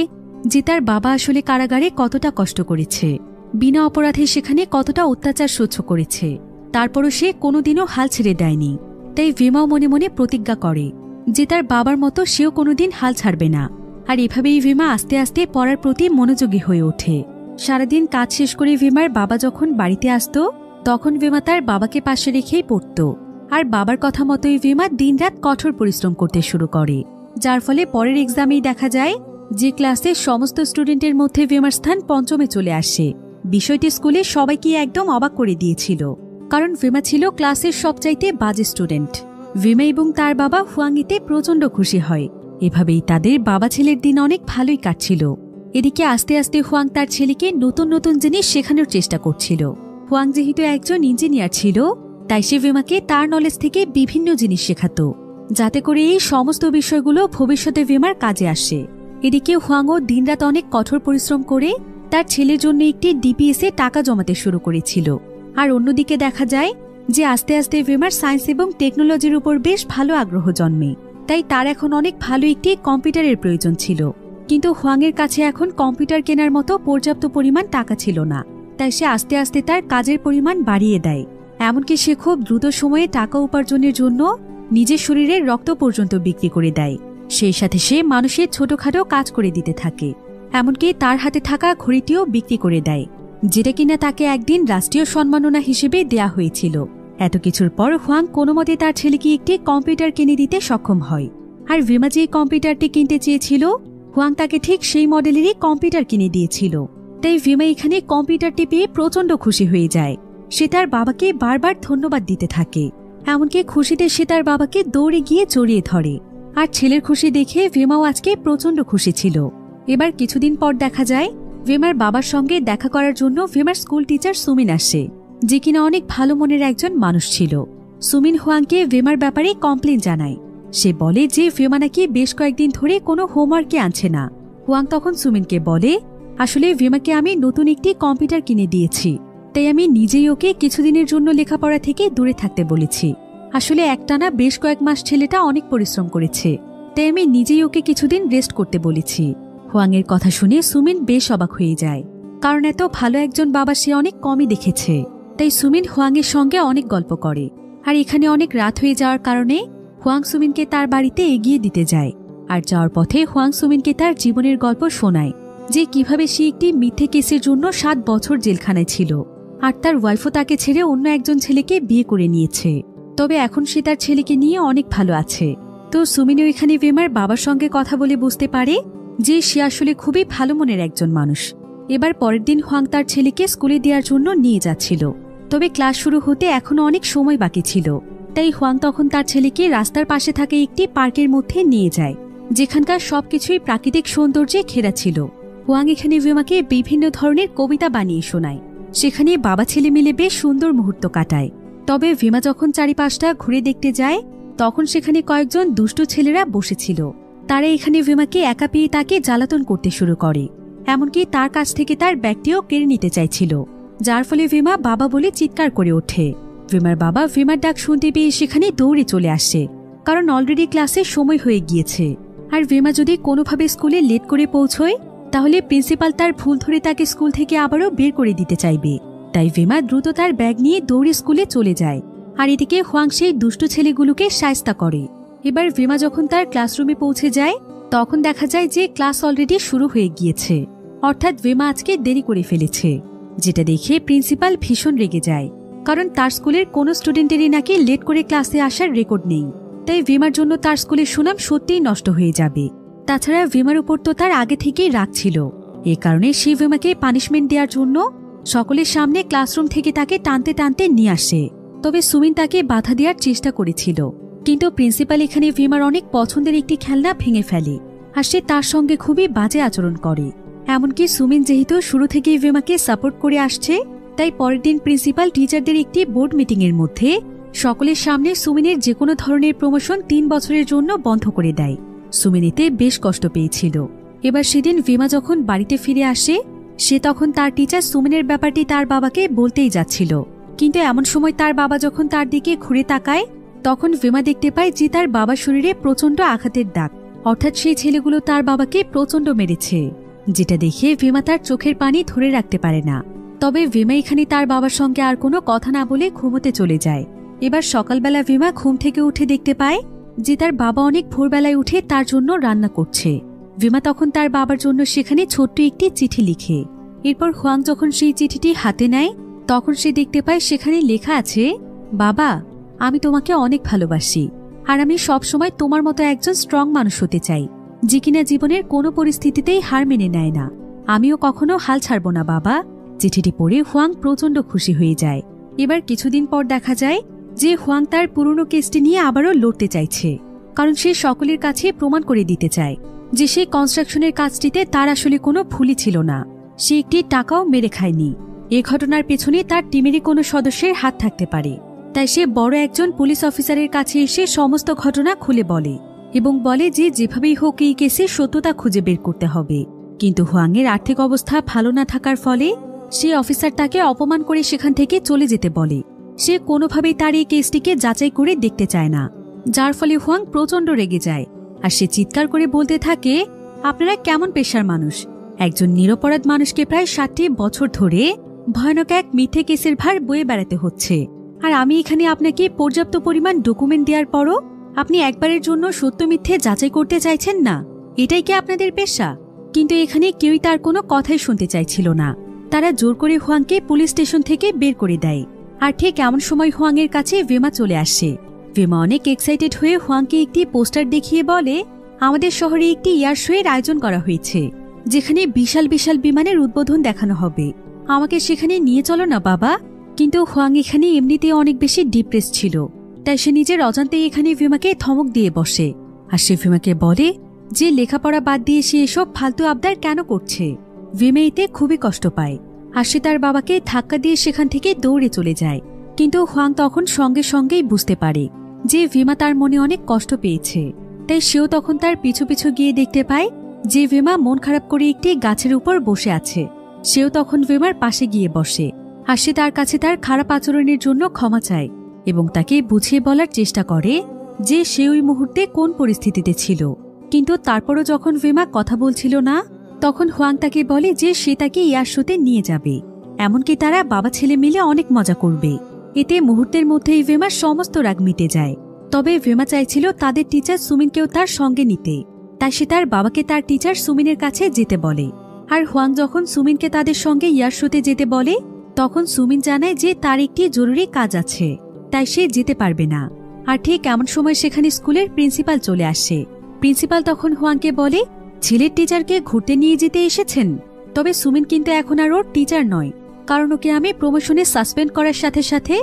যে তার বাবা আসলে কারাগারে কতটা কষ্ট করেছে, বিনা অপরাধে সেখানে কতটা অত্যাচার সহ্য করেছে। তারপরও সে কোনোদিনও হাল ছেড়ে দেয়নি। তাই ভেমাও মনে মনে প্রতিজ্ঞা করে যে তার বাবার মতো সেও কোনোদিন হাল ছাড়বে না। আর এভাবেই ভেমা আস্তে আস্তে পড়ার প্রতি মনোযোগী হয়ে ওঠে। সারাদিন কাজ শেষ করে ভেমার বাবা যখন বাড়িতে আসত, তখন ভেমা তার বাবাকে পাশে রেখেই পড়ত। আর বাবার কথা মতোই ভেমা দিনরাত কঠোর পরিশ্রম করতে শুরু করে, যার ফলে পরের এক্সামেই দেখা যায় যে ক্লাসের সমস্ত স্টুডেন্টের মধ্যে ভেমার স্থান 5মে চলে আসে। বিষয়টি স্কুলে সবাইকে একদম অবাক করে দিয়েছিল, কারণ ভেমা ছিল ক্লাসের সবচাইতে বাজে স্টুডেন্ট। ভেমা এবং তার বাবা হুয়াংইতে প্রচন্ড খুশি হয়। এভাবেই তাদের বাবা ছেলের দিন অনেক ভালোই কাটছিল। এদিকে আস্তে আস্তে হুয়াং তার ছেলেকে নতুন নতুন জিনিস শেখানোর চেষ্টা করছিল। হুয়াং যেহেতু একজন ইঞ্জিনিয়ার ছিল, তাই সে ভেমাকে তার নলেজ থেকে বিভিন্ন জিনিস শেখাত, যাতে করে এই সমস্ত বিষয়গুলো ভবিষ্যতে ভেমার কাজে আসে। এদিকে হুয়াংও দিনরাত অনেক কঠোর পরিশ্রম করে তার ছেলের জন্য একটি ডিপিএসে টাকা জমাতে শুরু করেছিল। আর অন্যদিকে দেখা যায় যে আস্তে আস্তে ভেমার সায়েন্স এবং টেকনোলজির উপর বেশ ভালো আগ্রহ জন্মে। তাই তার এখন অনেক ভালো একটি কম্পিউটারের প্রয়োজন ছিল। কিন্তু হুয়াংয়ের কাছে এখন কম্পিউটার কেনার মতো পর্যাপ্ত পরিমাণ টাকা ছিল না। তাই সে আস্তে আস্তে তার কাজের পরিমাণ বাড়িয়ে দেয়। এমনকি সে খুব দ্রুত সময়ে টাকা উপার্জনের জন্য নিজের শরীরের রক্ত পর্যন্ত বিক্রি করে দেয়। সেই সাথে সে মানুষের ছোটখাটো কাজ করে দিতে থাকে। এমনকি তার হাতে থাকা ঘড়িটিও বিক্রি করে দেয়, যেটা কিনা তাকে একদিন রাষ্ট্রীয় সম্মাননা হিসেবে দেয়া হয়েছিল। এত কিছুর পর হুয়াং কোনোমতে তার ছেলেকে একটি কম্পিউটার কিনে দিতে সক্ষম হয়। আর ভেমা যে কম্পিউটারটি কিনতে চেয়েছিল, হুয়াং তাকে ঠিক সেই মডেলেরই কম্পিউটার কিনে দিয়েছিল। তাই ভেমা এখানে কম্পিউটারটি পেয়ে প্রচন্ড খুশি হয়ে যায়। সে তার বাবাকে বারবার ধন্যবাদ দিতে থাকে। এমনকি খুশিতে সে তার বাবাকে দৌড়ে গিয়ে জড়িয়ে ধরে। আর ছেলের খুশি দেখে ভেমাও আজকে প্রচন্ড খুশি ছিল। এবার কিছুদিন পর দেখা যায় ভেমার বাবার সঙ্গে দেখা করার জন্য ভেমার স্কুল টিচার সুমিন আসে, যে কিনা অনেক ভালো মনের একজন মানুষ ছিল। সুমিন হুয়াংকে ভেমার ব্যাপারে কমপ্লেন জানায়। সে বলে যে ভেমা নাকি বেশ কয়েকদিন ধরে কোনো হোমওয়ার্কে আনছে না। হুয়াং তখন সুমিনকে বলে, আসলে ভেমাকে আমি নতুন একটি কম্পিউটার কিনে দিয়েছি, তাই আমি নিজেই ওকে কিছুদিনের জন্য লেখাপড়া থেকে দূরে থাকতে বলেছি। আসলে একটানা বেশ কয়েক মাস ছেলেটা অনেক পরিশ্রম করেছে, তাই আমি নিজেই ওকে কিছুদিন রেস্ট করতে বলেছি। হুয়াংয়ের কথা শুনে সুমিন বেশ অবাক হয়ে যায়, কারণ এত ভালো একজন বাবা সে অনেক কমই দেখেছে। তাই সুমিন হুয়াংয়ের সঙ্গে অনেক গল্প করে। আর এখানে অনেক রাত হয়ে যাওয়ার কারণে হুয়াং সুমিনকে তার বাড়িতে এগিয়ে দিতে যায়। আর যাওয়ার পথে হুয়াং সুমিনকে তার জীবনের গল্প শোনায়, যে কিভাবে সে একটি মিথ্যে কেসের জন্য 7 বছর জেলখানায় ছিল। আর তার ওয়াইফও তাকে ছেড়ে অন্য একজন ছেলেকে বিয়ে করে নিয়েছে। তবে এখন সে তার ছেলেকে নিয়ে অনেক ভালো আছে। তো সুমিনও এখানে ভেমার বাবার সঙ্গে কথা বলে বুঝতে পারে যে সে আসলে খুবই ভালো মনের একজন মানুষ। এবার পরের দিন হুয়াং তার ছেলেকে স্কুলে দেওয়ার জন্য নিয়ে যাচ্ছিল। তবে ক্লাস শুরু হতে এখনো অনেক সময় বাকি ছিল। তাই হুয়াং তখন তার ছেলেকে রাস্তার পাশে থাকা একটি পার্কের মধ্যে নিয়ে যায়, যেখানকার সবকিছুই প্রাকৃতিক সৌন্দর্যে ঘেরা ছিল। হুয়াং এখানে ভেমাকে বিভিন্ন ধরনের কবিতা বানিয়ে শোনায়। সেখানে বাবা ছেলে মিলে বেশ সুন্দর মুহূর্ত কাটায়। তবে ভেমা যখন চারিপাশটা ঘুরে দেখতে যায়, তখন সেখানে কয়েকজন দুষ্টু ছেলেরা বসেছিল। তারা এখানে ভেমাকে একা পেয়ে তাকে জ্বালাতন করতে শুরু করে। এমনকি তার কাছ থেকে তার ব্যাগটিও কেড়ে নিতে চাইছিল, যার ফলে ভেমা বাবা বলে চিৎকার করে ওঠে। ভেমার বাবা ভেমার ডাক শুনতে পেয়ে সেখানে দৌড়ে চলে আসে, কারণ অলরেডি ক্লাসের সময় হয়ে গিয়েছে। আর ভেমা যদি কোনোভাবে স্কুলে লেট করে পৌঁছয়, তাহলে প্রিন্সিপাল তার ভুল ধরে তাকে স্কুল থেকে আবারও বের করে দিতে চাইবে। তাই ভেমা দ্রুত তার ব্যাগ নিয়ে দৌড়ে স্কুলে চলে যায়। আর এদিকে হুয়াং সেই দুষ্টু ছেলেগুলোকে শায়েস্তা করে। এবার ভেমা যখন তার ক্লাসরুমে পৌঁছে যায়, তখন দেখা যায় যে ক্লাস অলরেডি শুরু হয়ে গিয়েছে, অর্থাৎ ভেমা আজকে দেরি করে ফেলেছে। যেটা দেখে প্রিন্সিপাল ভীষণ রেগে যায়, কারণ তার স্কুলের কোনো স্টুডেন্টেরই নাকি লেট করে ক্লাসে আসার রেকর্ড নেই। তাই ভেমার জন্য তার স্কুলের সুনাম সত্যিই নষ্ট হয়ে যাবে। তাছাড়া ভেমার উপর তো তার আগে থেকেই রাগ ছিল। এ কারণে সে ভেমাকে পানিশমেন্ট দেওয়ার জন্য সকলের সামনে ক্লাসরুম থেকে তাকে টানতে টানতে নিয়ে আসে। তবে সুমিন তাকে বাধা দেওয়ার চেষ্টা করেছিল, কিন্তু প্রিন্সিপাল এখানে ভেমার অনেক পছন্দের একটি খেলনা ভেঙে ফেলে, আর সে তার সঙ্গে খুবই বাজে আচরণ করে। এমনকি সুমিন যেহেতু শুরু থেকেই ভেমাকে সাপোর্ট করে আসছে, তাই পরের দিন প্রিন্সিপাল টিচারদের একটি বোর্ড মিটিং এর মধ্যে সকলের সামনে সুমিনের যে কোনো ধরনের প্রমোশন 3 বছরের জন্য বন্ধ করে দেয়। সুমিন এতে বেশ কষ্ট পেয়েছিল। এবার সেদিন ভেমা যখন বাড়িতে ফিরে আসে, সে তখন তার টিচার সুমিনের ব্যাপারটি তার বাবাকে বলতেই যাচ্ছিল, কিন্তু এমন সময় তার বাবা যখন তার দিকে ঘুরে তাকায়, তখন ভেমা দেখতে পায় যে তার বাবার শরীরে প্রচন্ড আঘাতের দাগ, অর্থাৎ সেই ছেলেগুলো তার বাবাকে প্রচন্ড মেরেছে। যেটা দেখে ভেমা তার চোখের পানি ধরে রাখতে পারে না। তবে ভেমা এখানে তার বাবার সঙ্গে আর কোনো কথা না বলে ঘুমোতে চলে যায়। এবার সকালবেলা ভেমা ঘুম থেকে উঠে দেখতে পায় যে তার বাবা অনেক ভোরবেলায় উঠে তার জন্য রান্না করছে। ভেমা তখন তার বাবার জন্য সেখানে ছোট্ট একটি চিঠি লিখে। এরপর হুয়াং যখন সেই চিঠিটি হাতে নেয়, তখন সে দেখতে পায় সেখানে লেখা আছে, বাবা, আমি তোমাকে অনেক ভালোবাসি, আর আমি সবসময় তোমার মতো একজন স্ট্রং মানুষ হতে চাই, যে কিনা জীবনের কোনো পরিস্থিতিতেই হার মেনে নেয় না। আমিও কখনো হাল ছাড়ব না বাবা। চিঠিটি পড়ে হুয়াং প্রচন্ড খুশি হয়ে যায়। এবার কিছুদিন পর দেখা যায় যে হুয়াং তার পুরনো কেসটি নিয়ে আবারও লড়তে চাইছে, কারণ সে সকলের কাছে প্রমাণ করে দিতে চায় যে সে কনস্ট্রাকশনের কাজটিতে তার আসলে কোনো ভুলই ছিল না, সে একটি টাকাও মেরে খায়নি। এ ঘটনার পেছনে তার টিমেরই কোনো সদস্যের হাত থাকতে পারে। তাই সে বড় একজন পুলিশ অফিসারের কাছে এসে সমস্ত ঘটনা খুলে বলে এবং বলে যে যেভাবেই হোক এই কেসে সত্যতা খুঁজে বের করতে হবে। কিন্তু হুয়াংয়ের আর্থিক অবস্থা ভালো না থাকার ফলে সে অফিসার তাকে অপমান করে সেখান থেকে চলে যেতে বলে। সে কোনোভাবেই তার এই কেসটিকে যাচাই করে দেখতে চায় না, যার ফলে হুয়াং প্রচন্ড রেগে যায়, আর সে চিৎকার করে বলতে থাকে, আপনারা কেমন পেশার মানুষ? একজন নিরপরাধ মানুষকে প্রায় 60 বছর ধরে ভয়ানক এক মিথ্যে কেসের ভার বয়ে বেড়াতে হচ্ছে, আর আমি এখানে আপনাকে পর্যাপ্ত পরিমাণ ডকুমেন্ট দেওয়ার পরও আপনি একবারের জন্য সত্য মিথ্যে যাচাই করতে চাইছেন না? এটাই কি আপনাদের পেশা? কিন্তু এখানে কেউই তার কোনো কথাই শুনতে চাইছিল না। তারা জোর করে হুয়াংকে পুলিশ স্টেশন থেকে বের করে দেয়। আর ঠিক এমন সময় হুয়াংয়ের কাছে ভেমা চলে আসে। ভেমা অনেক এক্সাইটেড হয়ে হুয়াংকে একটি পোস্টার দেখিয়ে বলে, আমাদের শহরে একটি এয়ার শো এর আয়োজন করা হয়েছে, যেখানে বিশাল বিশাল বিমানের উদ্বোধন দেখানো হবে। আমাকে সেখানে নিয়ে চলো না বাবা। কিন্তু হুয়াং এখানে এমনিতে অনেক বেশি ডিপ্রেস ছিল, তাই সে নিজের অজান্তে এখানে ভেমাকে ধমক দিয়ে বসে। আর সে ভেমাকে বলে যে লেখাপড়া বাদ দিয়ে সে এসব ফালতু আবদার কেন করছে। ভেমা এতে খুবই কষ্ট পায়, আর সে তার বাবাকে ধাক্কা দিয়ে সেখান থেকে দৌড়ে চলে যায়। কিন্তু হুয়াং তখন সঙ্গে সঙ্গেই বুঝতে পারে যে ভেমা তার মনে অনেক কষ্ট পেয়েছে, তাই সেও তখন তার পিছু পিছু গিয়ে দেখতে পায় যে ভেমা মন খারাপ করে একটি গাছের উপর বসে আছে। সেও তখন ভেমার পাশে গিয়ে বসে, আর সে তার কাছে তার খারাপ আচরণের জন্য ক্ষমা চায় এবং তাকে বুঝিয়ে বলার চেষ্টা করে যে সে ওই মুহূর্তে কোন পরিস্থিতিতে ছিল। কিন্তু তারপরও যখন ভেমা কথা বলছিল না, তখন হুয়াং তাকে বলে যে সে তাকে এয়ার শোতে নিয়ে যাবে, এমনকি তারা বাবা ছেলে মিলে অনেক মজা করবে। এতে মুহূর্তের মধ্যেই ভেমার সমস্ত রাগ মিটে যায়। তবে ভেমা চাইছিল তাদের টিচার সুমিনকেও তার সঙ্গে নিতে, তাই সে তার বাবাকে তার টিচার সুমিনের কাছে যেতে বলে। আর হুয়াং যখন সুমিনকে তাদের সঙ্গে এয়ার শোতে যেতে বলে, তখন সুমিন জানায় যে তার একটি জরুরি কাজ আছে, তাই সে যেতে পারবে না। আর ঠিক এমন সময় সেখানে স্কুলের প্রিন্সিপাল চলে আসে। প্রিন্সিপাল তখন হুয়াংকে বলে, ছেলের টিচারকে ঘুরতে নিয়ে যেতে এসেছেন? তবে সুমিন কিন্তু এখন আর ওর টিচার নয়, কারণ ওকে আমি প্রমোশনে সাসপেন্ড করার সাথে সাথে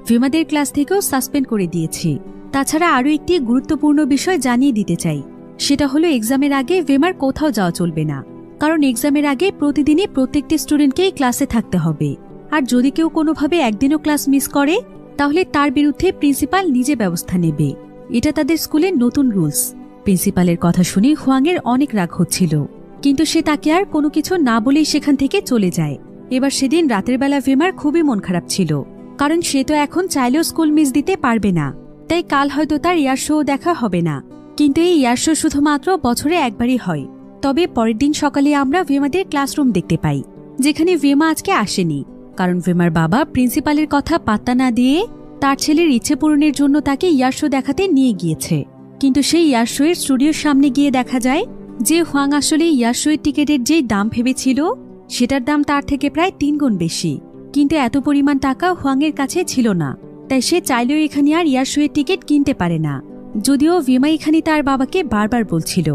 ভেমাদের ক্লাস থেকেও সাসপেন্ড করে দিয়েছি। তাছাড়া আরও একটি গুরুত্বপূর্ণ বিষয় জানিয়ে দিতে চাই, সেটা হলো এক্সামের আগে ভেমার কোথাও যাওয়া চলবে না, কারণ এক্সামের আগে প্রতিদিনই প্রত্যেকটি স্টুডেন্টকেই ক্লাসে থাকতে হবে। আর যদি কেউ কোনোভাবে একদিনও ক্লাস মিস করে, তাহলে তার বিরুদ্ধে প্রিন্সিপাল নিজে ব্যবস্থা নেবে। এটা তাদের স্কুলের নতুন রুলস। প্রিন্সিপালের কথা শুনে হুয়াংয়ের অনেক রাগ হচ্ছিল, কিন্তু সে তাকে আর কোনো কিছু না বলেই সেখান থেকে চলে যায়। এবার সেদিন রাতের বেলা ভেমার খুবই মন খারাপ ছিল, কারণ সে তো এখন চাইলেও স্কুল মিস দিতে পারবে না। তাই কাল হয়তো তার এয়ার শো দেখা হবে না, কিন্তু এই এয়ার শো শুধুমাত্র বছরে একবারই হয়। তবে পরের দিন সকালে আমরা ভেমাদের ক্লাসরুম দেখতে পাই, যেখানে ভেমা আজকে আসেনি, কারণ ভেমার বাবা প্রিন্সিপালের কথা পাত্তা না দিয়ে তার ছেলের ইচ্ছে পূরণের জন্য তাকে এয়ার শো দেখাতে নিয়ে গিয়েছে। কিন্তু সেই এয়ার শো এর স্টুডিওর সামনে গিয়ে দেখা যায় যে হোয়াং আসলে ইয়ারশোয়ের টিকিটের যেই দাম ভেবেছিল সেটার দাম তার থেকে প্রায় 3 গুণ বেশি, কিন্তু এত পরিমাণ টাকা হোয়াংয়ের কাছে ছিল না, তাই সে চাইলেও এখানে আর ইয়ারশোয়ের টিকিট কিনতে পারে না। যদিও ভিমা এখানে তার বাবাকে বারবার বলছিল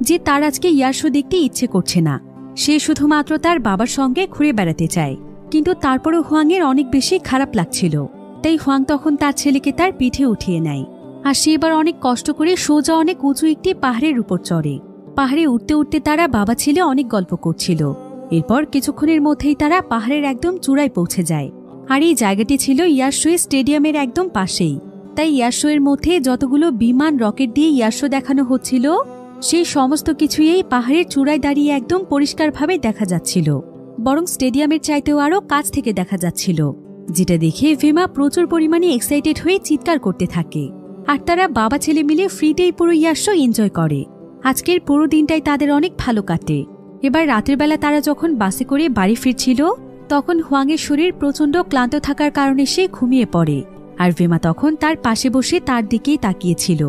যে তার আজকে ইয়ারশো দেখতে ইচ্ছে করছে না, সে শুধুমাত্র তার বাবার সঙ্গে ঘুরে বেড়াতে চায়, কিন্তু তারপরও হোয়াংয়ের অনেক বেশি খারাপ লাগছিল। তাই হোয়াং তখন তার ছেলেকে তার পিঠে উঠিয়ে নেয়, আর সে এবার অনেক কষ্ট করে সোজা অনেক উঁচু একটি পাহাড়ের উপর চড়ে। পাহাড়ে উঠতে উঠতে তারা বাবা ছেলে অনেক গল্প করছিল। এরপর কিছুক্ষণের মধ্যেই তারা পাহাড়ের একদম চূড়ায় পৌঁছে যায়, আর এই জায়গাটি ছিল ইয়ারশো স্টেডিয়ামের একদম পাশেই। তাই ইয়ারশো এর মধ্যে যতগুলো বিমান রকেট দিয়ে ইয়ারশো দেখানো হচ্ছিল সেই সমস্ত কিছুই এই পাহাড়ের চূড়ায় দাঁড়িয়ে একদম পরিষ্কারভাবে দেখা যাচ্ছিল, বরং স্টেডিয়ামের চাইতেও আরও কাছ থেকে দেখা যাচ্ছিল, যেটা দেখে ভিমা প্রচুর পরিমাণে এক্সাইটেড হয়ে চিৎকার করতে থাকে। আর তারা বাবা ছেলে মিলে ফ্রিতেই পুরো ইয়ারশো এনজয় করে। আজকের পুরো দিনটাই তাদের অনেক ভালো কাটে। এবার রাতের বেলা তারা যখন বাসে করে বাড়ি ফিরছিল তখন হোয়াংয়ের শরীর প্রচণ্ড ক্লান্ত থাকার কারণে সে ঘুমিয়ে পড়ে, আর ভিমা তখন তার পাশে বসে তার দিকেই তাকিয়েছিল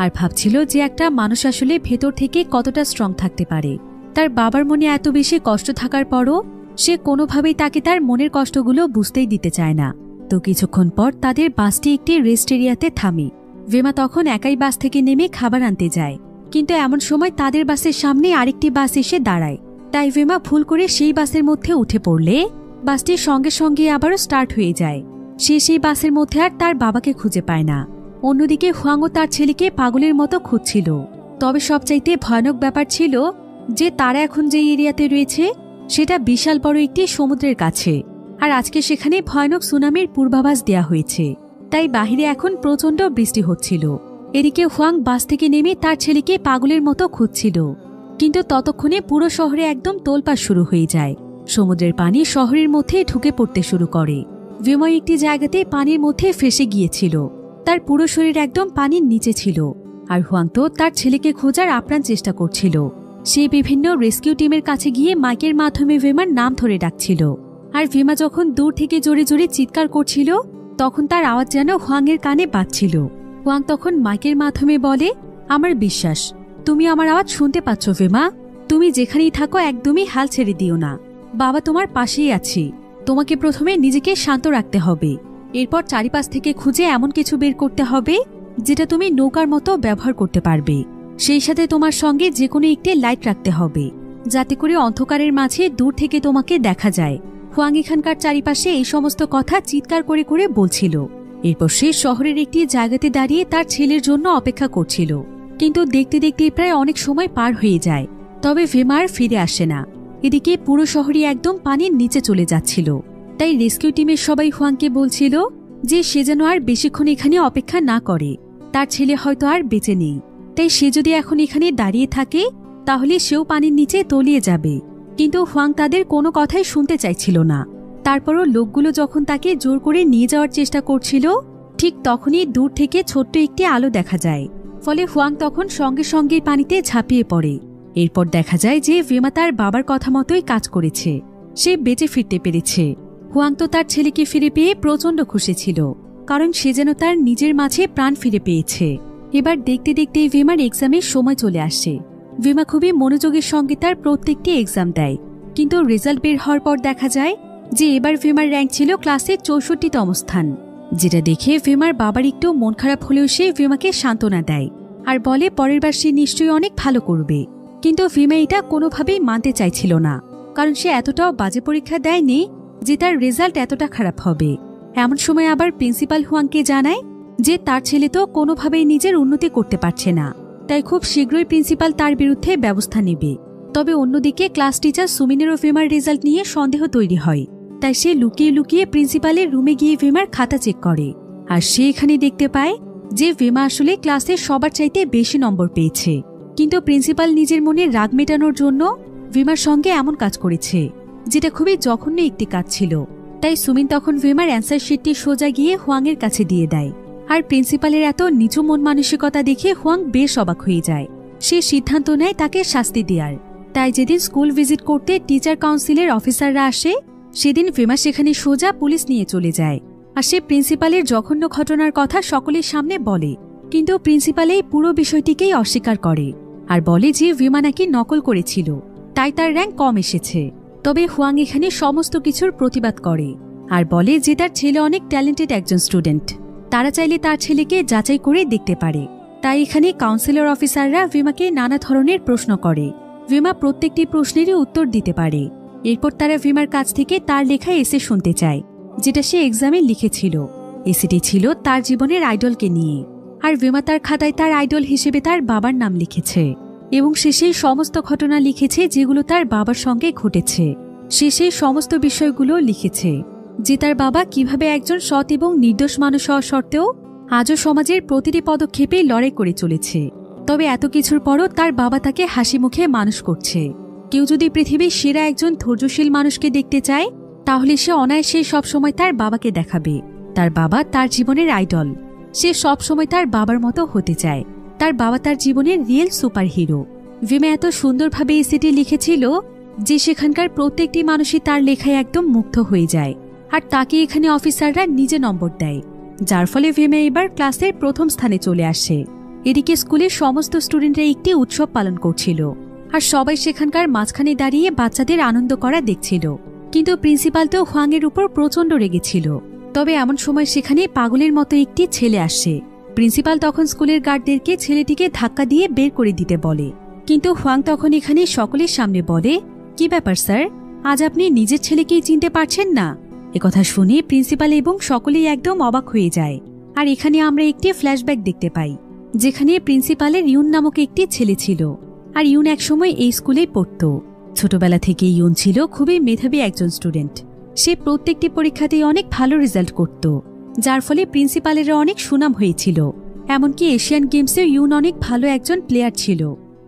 আর ভাবছিল যে একটা মানুষ আসলে ভেতর থেকে কতটা স্ট্রং থাকতে পারে। তার বাবার মনে এত বেশি কষ্ট থাকার পরও সে কোনোভাবেই তাকে তার মনের কষ্টগুলো বুঝতেই দিতে চায় না। তো কিছুক্ষণ পর তাদের বাসটি একটি রেস্ট এরিয়াতে থামে। ভিমা তখন একাই বাস থেকে নেমে খাবার আনতে যায়, কিন্তু এমন সময় তাদের বাসের সামনে আরেকটি বাস এসে দাঁড়ায়। তাই ভিমা ভুল করে সেই বাসের মধ্যে উঠে পড়লে বাসটির সঙ্গে সঙ্গে আবারও স্টার্ট হয়ে যায়। সে সেই বাসের মধ্যে আর তার বাবাকে খুঁজে পায় না। অন্যদিকে হোয়াংও তার ছেলেকে পাগলের মতো খুঁজছিল। তবে সবচাইতে ভয়ানক ব্যাপার ছিল যে তারা এখন যে এরিয়াতে রয়েছে সেটা বিশাল বড় একটি সমুদ্রের কাছে, আর আজকে সেখানে ভয়ানক সুনামির পূর্বাভাস দেয়া হয়েছে। তাই বাহিরে এখন প্রচণ্ড বৃষ্টি হচ্ছিল। এদিকে হোয়াং বাস থেকে নেমে তার ছেলেকে পাগলের মতো খুঁজছিল, কিন্তু ততক্ষণে পুরো শহরে একদম তোলপাড় শুরু হয়ে যায়। সমুদ্রের পানি শহরের মধ্যে ঢুকে পড়তে শুরু করে। ভিময় একটি জায়গাতে পানির মধ্যে ফেসে গিয়েছিল, তার পুরো শরীর একদম পানির নিচে ছিল। আর হোয়াং তো তার ছেলেকে খোঁজার আপ্রাণ চেষ্টা করছিল। সে বিভিন্ন রেস্কিউ টিমের কাছে গিয়ে মাইকের মাধ্যমে ভিমার নাম ধরে ডাকছিল। আর ভিমা যখন দূর থেকে জোরে জোরে চিৎকার করছিল তখন তার আওয়াজ যেন হোয়াংয়ের কানে বাজছিল। হোয়াং তখন মাইকের মাধ্যমে বলে, আমার বিশ্বাস তুমি আমার আওয়াজ শুনতে পাচ্ছ ভিমা, তুমি যেখানেই থাকো একদমই হাল ছেড়ে দিও না, বাবা তোমার পাশেই আছি। তোমাকে প্রথমে নিজেকে শান্ত রাখতে হবে, এরপর চারিপাশ থেকে খুঁজে এমন কিছু বের করতে হবে যেটা তুমি নৌকার মতো ব্যবহার করতে পারবে। সেই সাথে তোমার সঙ্গে যে কোনো একটি লাইট রাখতে হবে যাতে করে অন্ধকারের মাঝে দূর থেকে তোমাকে দেখা যায়। হোয়াং এখানকার চারিপাশে এই সমস্ত কথা চিৎকার করে করে বলছিল। এরপর সে শহরের একটি জায়গাতে দাঁড়িয়ে তার ছেলের জন্য অপেক্ষা করছিল, কিন্তু দেখতে দেখতে প্রায় অনেক সময় পার হয়ে যায়, তবে ভিমা আর ফিরে আসে না। এদিকে পুরো শহরই একদম পানির নিচে চলে যাচ্ছিল। তাই রেস্কিউ টিমের সবাই হোয়াংকে বলছিল যে সে যেন আর বেশিক্ষণ এখানে অপেক্ষা না করে, তার ছেলে হয়তো আর বেঁচে নেই। তাই সে যদি এখন এখানে দাঁড়িয়ে থাকে তাহলে সেও পানির নিচে তলিয়ে যাবে। কিন্তু হোয়াং তাদের কোনো কথাই শুনতে চাইছিল না। তারপরও লোকগুলো যখন তাকে জোর করে নিয়ে যাওয়ার চেষ্টা করছিল ঠিক তখনই দূর থেকে ছোট্ট একটি আলো দেখা যায়। ফলে হোয়াং তখন সঙ্গে সঙ্গে পানিতে ঝাঁপিয়ে পড়ে। এরপর দেখা যায় যে ভিমা তার বাবার কথা মতোই কাজ করেছে, সে বেঁচে ফিরতে পেরেছে। হোয়াং তো তার ছেলেকে ফিরে পেয়ে প্রচণ্ড খুশি ছিল, কারণ সে যেন তার নিজের মাঝে প্রাণ ফিরে পেয়েছে। এবার দেখতে দেখতেই ভিমার এক্সামের সময় চলে আসে। ভিমা খুবই মনোযোগের সঙ্গে তার প্রত্যেকটি এক্সাম দেয়, কিন্তু রেজাল্ট বের হওয়ার পর দেখা যায় যে এবার ভিমার র্যাঙ্ক ছিল ক্লাসের 64তম স্থান, যেটা দেখে ভিমার বাবার একটু মন খারাপ হলেও সে ভিমাকে সান্ত্বনা দেয় আর বলে পরের বার সে নিশ্চয়ই অনেক ভালো করবে। কিন্তু ভিমা এটা কোনোভাবেই মানতে চাইছিল না, কারণ সে এতটাও বাজে পরীক্ষা দেয়নি যে তার রেজাল্ট এতটা খারাপ হবে। এমন সময় আবার প্রিন্সিপাল হোয়াংকে জানায় যে তার ছেলে তো কোনোভাবেই নিজের উন্নতি করতে পারছে না, তাই খুব শীঘ্রই প্রিন্সিপাল তার বিরুদ্ধে ব্যবস্থা নেবে। তবে অন্যদিকে ক্লাস টিচার সুমিনেরও ভিমার রেজাল্ট নিয়ে সন্দেহ তৈরি হয়, তাই সে লুকিয়ে লুকিয়ে প্রিন্সিপালের রুমে গিয়ে ভিমার খাতা চেক করে। আর সে এখানে দেখতে পায় যে ভিমা আসলে ক্লাসে সবার চাইতে বেশি নম্বর পেয়েছে, কিন্তু প্রিন্সিপাল নিজের মনে রাগ মেটানোর জন্য ভিমার সঙ্গে এমন কাজ করেছে, যেটা খুবই জঘন্য একটি কাজ ছিল। তাই সুমিন তখন ভিমার অ্যান্সার শিটটি সোজা গিয়ে হোয়াংয়ের কাছে দিয়ে দেয়। আর প্রিন্সিপালের এত নিচু মন মানসিকতা দেখে হোয়াং বেশ অবাক হয়ে যায়। সে সিদ্ধান্ত নেয় তাকে শাস্তি দেওয়ার। তাই যেদিন স্কুল ভিজিট করতে টিচার কাউন্সিলের অফিসাররা আসে সেদিন ভিমা সেখানে সোজা পুলিশ নিয়ে চলে যায়। আর সে প্রিন্সিপালের জঘন্য ঘটনার কথা সকলের সামনে বলে, কিন্তু প্রিন্সিপাল এই পুরো বিষয়টিকেই অস্বীকার করে। আর বলে যে ভিমা নাকি নকল করেছিল, তাই তার র্যাঙ্ক কম এসেছে। তবে হুয়াং এখানে সমস্ত কিছুর প্রতিবাদ করে আর বলে যে তার ছেলে অনেক ট্যালেন্টেড একজন স্টুডেন্ট, তারা চাইলে তার ছেলেকে যাচাই করে দেখতে পারে। তাই এখানে কাউন্সিলর অফিসাররা ভিমাকে নানা ধরনের প্রশ্ন করে। ভিমা প্রত্যেকটি প্রশ্নেরই উত্তর দিতে পারে। এরপর তারা ভিমার কাছ থেকে তার লেখা এসে শুনতে চায়, যেটা সে এক্সামে লিখেছিল। এসিটি ছিল তার জীবনের আইডলকে নিয়ে, আর ভিমা তার খাতায় তার আইডল হিসেবে তার বাবার নাম লিখেছে এবং সে সেই সমস্ত ঘটনা লিখেছে যেগুলো তার বাবার সঙ্গে ঘটেছে। সে সেই সমস্ত বিষয়গুলো লিখেছে, যে তার বাবা কিভাবে একজন সৎ এবং নির্দোষ মানুষ হওয়া সত্ত্বেও আজও সমাজের প্রতিটি পদক্ষেপে লড়াই করে চলেছে। তবে এত কিছুর পরও তার বাবা তাকে হাসি মুখে মানুষ করছে। কেউ যদি পৃথিবীর সেরা একজন ধৈর্যশীল মানুষকে দেখতে চায়, তাহলে সে অনায়াসে সবসময় তার বাবাকে দেখাবে। তার বাবা তার জীবনের আইডল, সে সবসময় তার বাবার মতো হতে চায়। তার বাবা তার জীবনের রিয়েল সুপার হিরো। ভিমা এত সুন্দরভাবে এসিটি লিখেছিল যে সেখানকার প্রত্যেকটি মানুষই তার লেখায় একদম মুগ্ধ হয়ে যায়, আর তাকে এখানে অফিসাররা নিজে নম্বর দেয়, যার ফলে ভিমা এবার ক্লাসের প্রথম স্থানে চলে আসে। এদিকে স্কুলের সমস্ত স্টুডেন্টরা একটি উৎসব পালন করছিল, আর সবাই সেখানকার মাঝখানে দাঁড়িয়ে বাচ্চাদের আনন্দ করা দেখছিল। কিন্তু প্রিন্সিপাল তো হুয়াংয়ের উপর প্রচণ্ড রেগেছিল। তবে এমন সময় সেখানে পাগলের মতো একটি ছেলে আসে। প্রিন্সিপাল তখন স্কুলের গার্ডদেরকে ছেলেটিকে ধাক্কা দিয়ে বের করে দিতে বলে, কিন্তু হুয়াং তখন এখানে সকলের সামনে বলে, কি ব্যাপার স্যার, আজ আপনি নিজের ছেলেকেই চিনতে পারছেন না? একথা শুনে প্রিন্সিপাল এবং সকলেই একদম অবাক হয়ে যায়। আর এখানে আমরা একটি ফ্ল্যাশব্যাক দেখতে পাই, যেখানে প্রিন্সিপালের ইউন নামক একটি ছেলে ছিল। আর ইউন একসময় এই স্কুলেই পড়ত। ছোটবেলা থেকে ইউন ছিল খুবই মেধাবী একজন স্টুডেন্ট। সে প্রত্যেকটি পরীক্ষাতেই অনেক ভালো রেজাল্ট করত, যার ফলে প্রিন্সিপালেরও অনেক সুনাম হয়েছিল। এমনকি এশিয়ান গেমসেও ইউন অনেক ভালো একজন প্লেয়ার ছিল।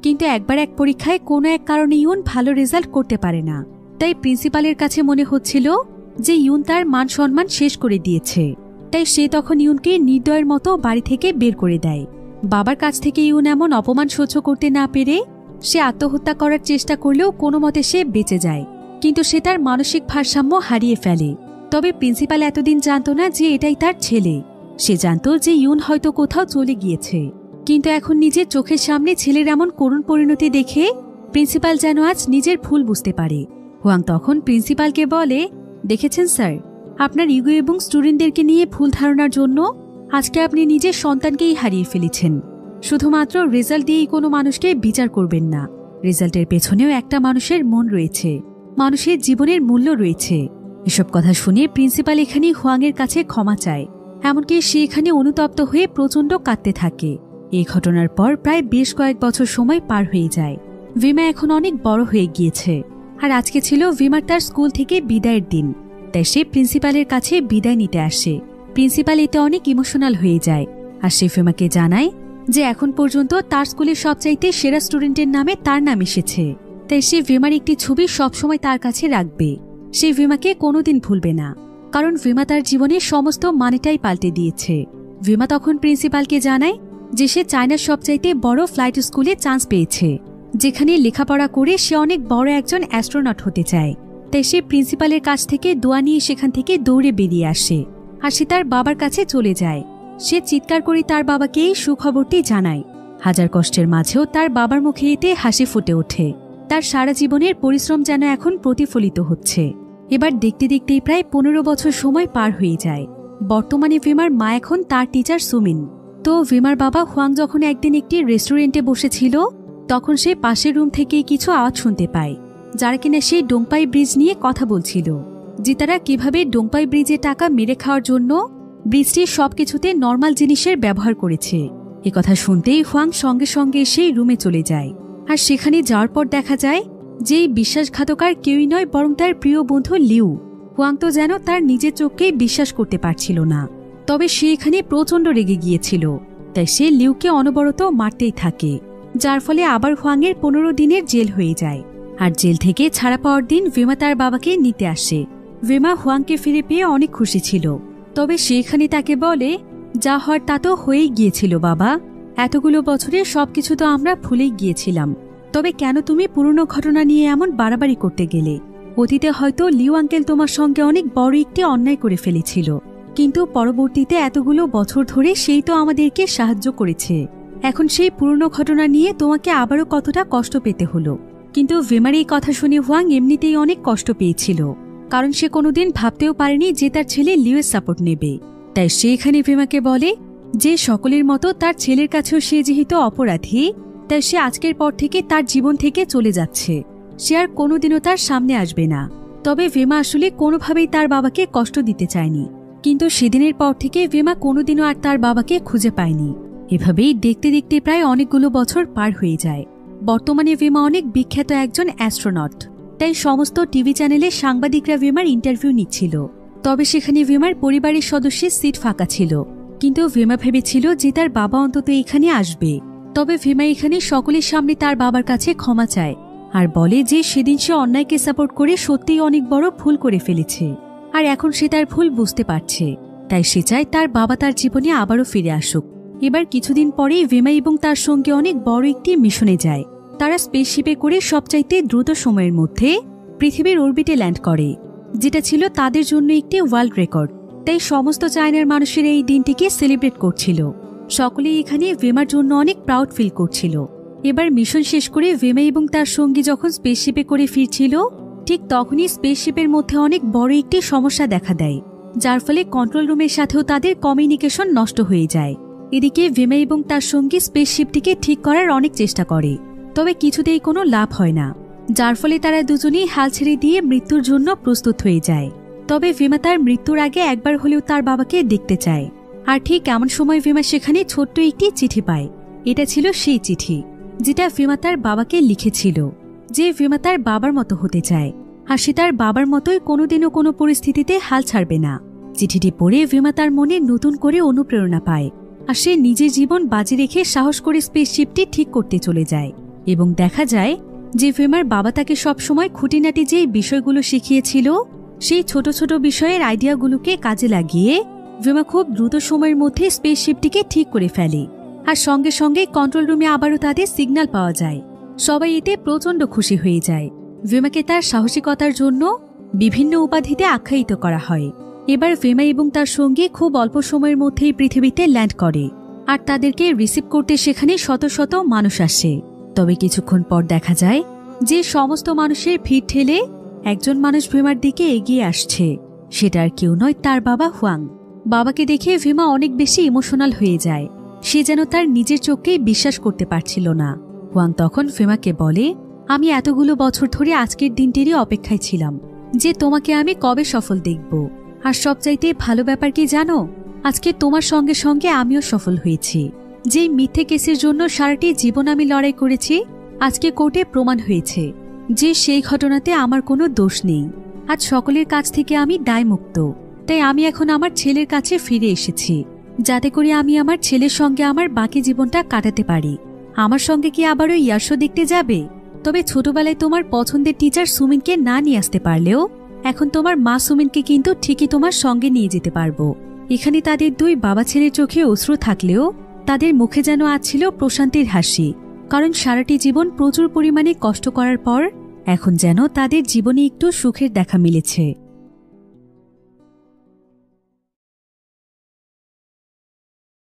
কিন্তু একবার এক পরীক্ষায় কোনো এক কারণে ইউন ভালো রেজাল্ট করতে পারে না। তাই প্রিন্সিপালের কাছে মনে হচ্ছিল যে ইউন তার মান সম্মান শেষ করে দিয়েছে। তাই সে তখন ইউনকে নির্দয়ের মতো বাড়ি থেকে বের করে দেয়। বাবার কাছ থেকে ইউন এমন অপমান সহ্য করতে না পেরে সে আত্মহত্যা করার চেষ্টা করলেও কোনো মতে সে বেঁচে যায়, কিন্তু সে তার মানসিক ভারসাম্য হারিয়ে ফেলে। তবে প্রিন্সিপাল এতদিন জানত না যে এটাই তার ছেলে। সে জানত যে ইউন হয়তো কোথাও চলে গিয়েছে, কিন্তু এখন নিজের চোখের সামনে ছেলের এমন করুণ পরিণতি দেখে প্রিন্সিপাল যেন আজ নিজের ভুল বুঝতে পারে। হুয়াং তখন প্রিন্সিপালকে বলে, দেখেছেন স্যার, আপনার ইগো এবং স্টুডেন্টদেরকে নিয়ে ভুল ধারণার জন্য আজকে আপনি নিজের সন্তানকেই হারিয়ে ফেলেছেন। শুধুমাত্র রেজাল্ট দিয়েই কোনো মানুষকে বিচার করবেন না। রেজাল্টের পেছনেও একটা মানুষের মন রয়েছে, মানুষের জীবনের মূল্য রয়েছে। এসব কথা শুনে প্রিন্সিপাল এখানে হুয়াংয়ের কাছে ক্ষমা চায়। এমনকি সে এখানে অনুতপ্ত হয়ে প্রচণ্ড কাঁদতে থাকে। এই ঘটনার পর প্রায় বেশ কয়েক বছর সময় পার হয়ে যায়। ভিমা এখন অনেক বড় হয়ে গিয়েছে, আর আজকে ছিল ভিমার তার স্কুল থেকে বিদায়ের দিন। তাই সে প্রিন্সিপালের কাছে বিদায় নিতে আসে। প্রিন্সিপাল এতে অনেক ইমোশনাল হয়ে যায়, আর সে ভিমাকে জানায় যে এখন পর্যন্ত তার স্কুলের সবচাইতে সেরা স্টুডেন্টের নামে তার নাম এসেছে। তাই সে ভিমার একটি ছবি সবসময় তার কাছে রাখবে। সে ভিমাকে কোনোদিন ভুলবে না, কারণ ভিমা তার জীবনের সমস্ত মানেটাই পাল্টে দিয়েছে। ভিমা তখন প্রিন্সিপালকে জানায় যে সে চায়নার সবচাইতে বড় ফ্লাইট স্কুলে চান্স পেয়েছে, যেখানে লেখাপড়া করে সে অনেক বড় একজন অ্যাস্ট্রোনট হতে চায়। তাই সে প্রিন্সিপালের কাছ থেকে দোয়া নিয়ে সেখান থেকে দৌড়ে বেরিয়ে আসে, আর সে তার বাবার কাছে চলে যায়। সে চিৎকার করে তার বাবাকে এই সুখবরটি জানায়। হাজার কষ্টের মাঝেও তার বাবার মুখে এতে হাসি ফুটে ওঠে। তার সারা জীবনের পরিশ্রম যেন এখন প্রতিফলিত হচ্ছে। এবার দেখতে দেখতেই প্রায় 15 বছর সময় পার হয়ে যায়। বর্তমানে ভিমার মা এখন তার টিচার সুমিন। তো ভিমার বাবা হুয়াং যখন একদিন একটি রেস্টুরেন্টে বসেছিল, তখন সে পাশের রুম থেকে কিছু আওয়াজ শুনতে পায়, যারা কিনা সেই ডোংপাই ব্রিজ নিয়ে কথা বলছিল, যে তারা কিভাবে ডোংপাই ব্রিজে টাকা মেরে খাওয়ার জন্য ব্রিজটির সবকিছুতে নর্মাল জিনিসের ব্যবহার করেছে। একথা শুনতেই হুয়াং সঙ্গে সঙ্গে সেই রুমে চলে যায়। আর সেখানে যাওয়ার পর দেখা যায় যে এই বিশ্বাসঘাতকার কেউই নয়, বরং তার প্রিয় বন্ধু লিউ। হুয়াং তো যেন তার নিজের চোখকেই বিশ্বাস করতে পারছিল না। তবে সে এখানে প্রচণ্ড রেগে গিয়েছিল, তাই সে লিউকে অনবরত মারতেই থাকে, যার ফলে আবার হুয়াংয়ের 15 দিনের জেল হয়ে যায়। আর জেল থেকে ছাড়া পাওয়ার দিন ভিমা তার বাবাকে নিতে আসে। ভিমা হুয়াংকে ফিরে পেয়ে অনেক খুশি ছিল। তবে সেখানে তাকে বলে, যা হওয়ার তা তো হয়েই গিয়েছিল বাবা, এতগুলো বছরে সবকিছু তো আমরা ভুলেই গিয়েছিলাম। তবে কেন তুমি পুরনো ঘটনা নিয়ে এমন বাড়াবাড়ি করতে গেলে? অতীতে হয়তো লিউ আঙ্কেল তোমার সঙ্গে অনেক বড় একটি অন্যায় করে ফেলেছিল, কিন্তু পরবর্তীতে এতগুলো বছর ধরে সেই তো আমাদেরকে সাহায্য করেছে। এখন সেই পুরনো ঘটনা নিয়ে তোমাকে আবারও কতটা কষ্ট পেতে হলো। কিন্তু ভেমার এই কথা শুনে হুয়াং এমনিতেই অনেক কষ্ট পেয়েছিল, কারণ সে কোনোদিন ভাবতেও পারেনি যে তার ছেলে লিওয়ের সাপোর্ট নেবে। তাই সে এখানে ভেমাকে বলে যে সকলের মতো তার ছেলের কাছেও সে যেহেতু অপরাধী, তাই সে আজকের পর থেকে তার জীবন থেকে চলে যাচ্ছে, সে আর কোনোদিনও তার সামনে আসবে না। তবে ভেমা আসলে কোনোভাবেই তার বাবাকে কষ্ট দিতে চায়নি, কিন্তু সেদিনের পর থেকে ভেমা কোনোদিনও আর তার বাবাকে খুঁজে পায়নি। এভাবেই দেখতে দেখতে প্রায় অনেকগুলো বছর পার হয়ে যায়। বর্তমানে ভেমা অনেক বিখ্যাত একজন অ্যাস্ট্রোনট, তাই সমস্ত টিভি চ্যানেলে সাংবাদিকরা ভেমার ইন্টারভিউ নিচ্ছিল। তবে সেখানে ভেমার পরিবারের সদস্যের সিট ফাঁকা ছিল, কিন্তু ভেমা ভেবেছিল যে তার বাবা অন্তত এখানে আসবে। তবে ভেমা এখানে সকলের সামনে তার বাবার কাছে ক্ষমা চায় আর বলে যে সেদিন সে অন্যায়কে সাপোর্ট করে সত্যিই অনেক বড় ভুল করে ফেলেছে, আর এখন সে তার ভুল বুঝতে পারছে। তাই সে চায় তার বাবা তার জীবনে আবারও ফিরে আসুক। এবার কিছুদিন পরেই ভেমা এবং তার সঙ্গে অনেক বড় একটি মিশনে যায়। তারা স্পেসশিপে করে সবচাইতে দ্রুত সময়ের মধ্যে পৃথিবীর অরবিটে ল্যান্ড করে, যেটা ছিল তাদের জন্য একটি ওয়ার্ল্ড রেকর্ড। তাই সমস্ত চায়নার মানুষের এই দিনটিকে সেলিব্রেট করছিল। সকলেই এখানে ভেমার জন্য অনেক প্রাউড ফিল করছিল। এবার মিশন শেষ করে ভেমা এবং তার সঙ্গী যখন স্পেসশিপে করে ফিরছিল, ঠিক তখনই স্পেসশিপের মধ্যে অনেক বড় একটি সমস্যা দেখা দেয়, যার ফলে কন্ট্রোল রুমের সাথেও তাদের কমিউনিকেশন নষ্ট হয়ে যায়। এদিকে ভেমা এবং তার সঙ্গী স্পেসশিপটিকে ঠিক করার অনেক চেষ্টা করে, তবে কিছুতেই কোনো লাভ হয় না, যার ফলে তারা দুজনেই হাল ছেড়ে দিয়ে মৃত্যুর জন্য প্রস্তুত হয়ে যায়। তবে ভেমা তার মৃত্যুর আগে একবার হলেও তার বাবাকে দেখতে চায়। আর ঠিক এমন সময় ভেমা সেখানে ছোট্ট একটি চিঠি পায়। এটা ছিল সেই চিঠি যেটা ভেমা তার বাবাকে লিখেছিল, যে ভেমা তার বাবার মতো হতে চায়, আর সে তার বাবার মতোই কোনোদিনও কোনো পরিস্থিতিতে হাল ছাড়বে না। চিঠিটি পড়ে ভেমা তার মনে নতুন করে অনুপ্রেরণা পায়, আর সে নিজের জীবন বাজি রেখে সাহস করে স্পেসশিপটি ঠিক করতে চলে যায়। এবং দেখা যায় যে ভেমার বাবা তাকে সবসময় খুঁটিনাটি যে বিষয়গুলো শিখিয়েছিল, সেই ছোট ছোট বিষয়ের আইডিয়াগুলোকে কাজে লাগিয়ে ভেমা খুব দ্রুত সময়ের মধ্যে স্পেসশিপটিকে ঠিক করে ফেলে। আর সঙ্গে সঙ্গে কন্ট্রোল রুমে আবারও তাদের সিগন্যাল পাওয়া যায়। সবাই এতে প্রচণ্ড খুশি হয়ে যায়। ভেমাকে তার সাহসিকতার জন্য বিভিন্ন উপাধিতে আখ্যায়িত করা হয়। এবার ভেমা এবং তার সঙ্গী খুব অল্প সময়ের মধ্যেই পৃথিবীতে ল্যান্ড করে, আর তাদেরকে রিসিভ করতে সেখানে শত শত মানুষ আসে। তবে কিছুক্ষণ পর দেখা যায় যে সমস্ত মানুষের ভিড় ঠেলে একজন মানুষ ভেমার দিকে এগিয়ে আসছে। সেটা আর কেউ নয়, তার বাবা হুয়াং। বাবাকে দেখে ভেমা অনেক বেশি ইমোশনাল হয়ে যায়। সে যেন তার নিজের চোখকেই বিশ্বাস করতে পারছিল না। হুয়াং তখন ভেমাকে বলে, আমি এতগুলো বছর ধরে আজকের দিনটিরই অপেক্ষায় ছিলাম যে তোমাকে আমি কবে সফল দেখব। আর সবচাইতে ভালো ব্যাপার কি জানো, আজকে তোমার সঙ্গে সঙ্গে আমিও সফল হয়েছি। যেই মিথ্যে কেসের জন্য সারাটি জীবন আমি লড়াই করেছি, আজকে কোর্টে প্রমাণ হয়েছে যে সেই ঘটনাতে আমার কোনো দোষ নেই। আজ সকলের কাছ থেকে আমি দায়মুক্ত। তাই আমি এখন আমার ছেলের কাছে ফিরে এসেছি, যাতে করে আমি আমার ছেলের সঙ্গে আমার বাকি জীবনটা কাটাতে পারি। আমার সঙ্গে কি আবারও ইয়াশো দেখতে যাবে? তবে ছোটবেলায় তোমার পছন্দের টিচার সুমিনকে না নিয়ে আসতে পারলেও এখন তোমার মা সুমিনকে কিন্তু ঠিকই তোমার সঙ্গে নিয়ে যেতে পারবো। এখানে তাদের দুই বাবা ছেলের চোখে অশ্রু থাকলেও তাদের মুখে যেন আজ ছিল প্রশান্তির হাসি, কারণ সারাটি জীবন প্রচুর পরিমাণে কষ্ট করার পর এখন যেন তাদের জীবনে একটু সুখের দেখা মিলেছে।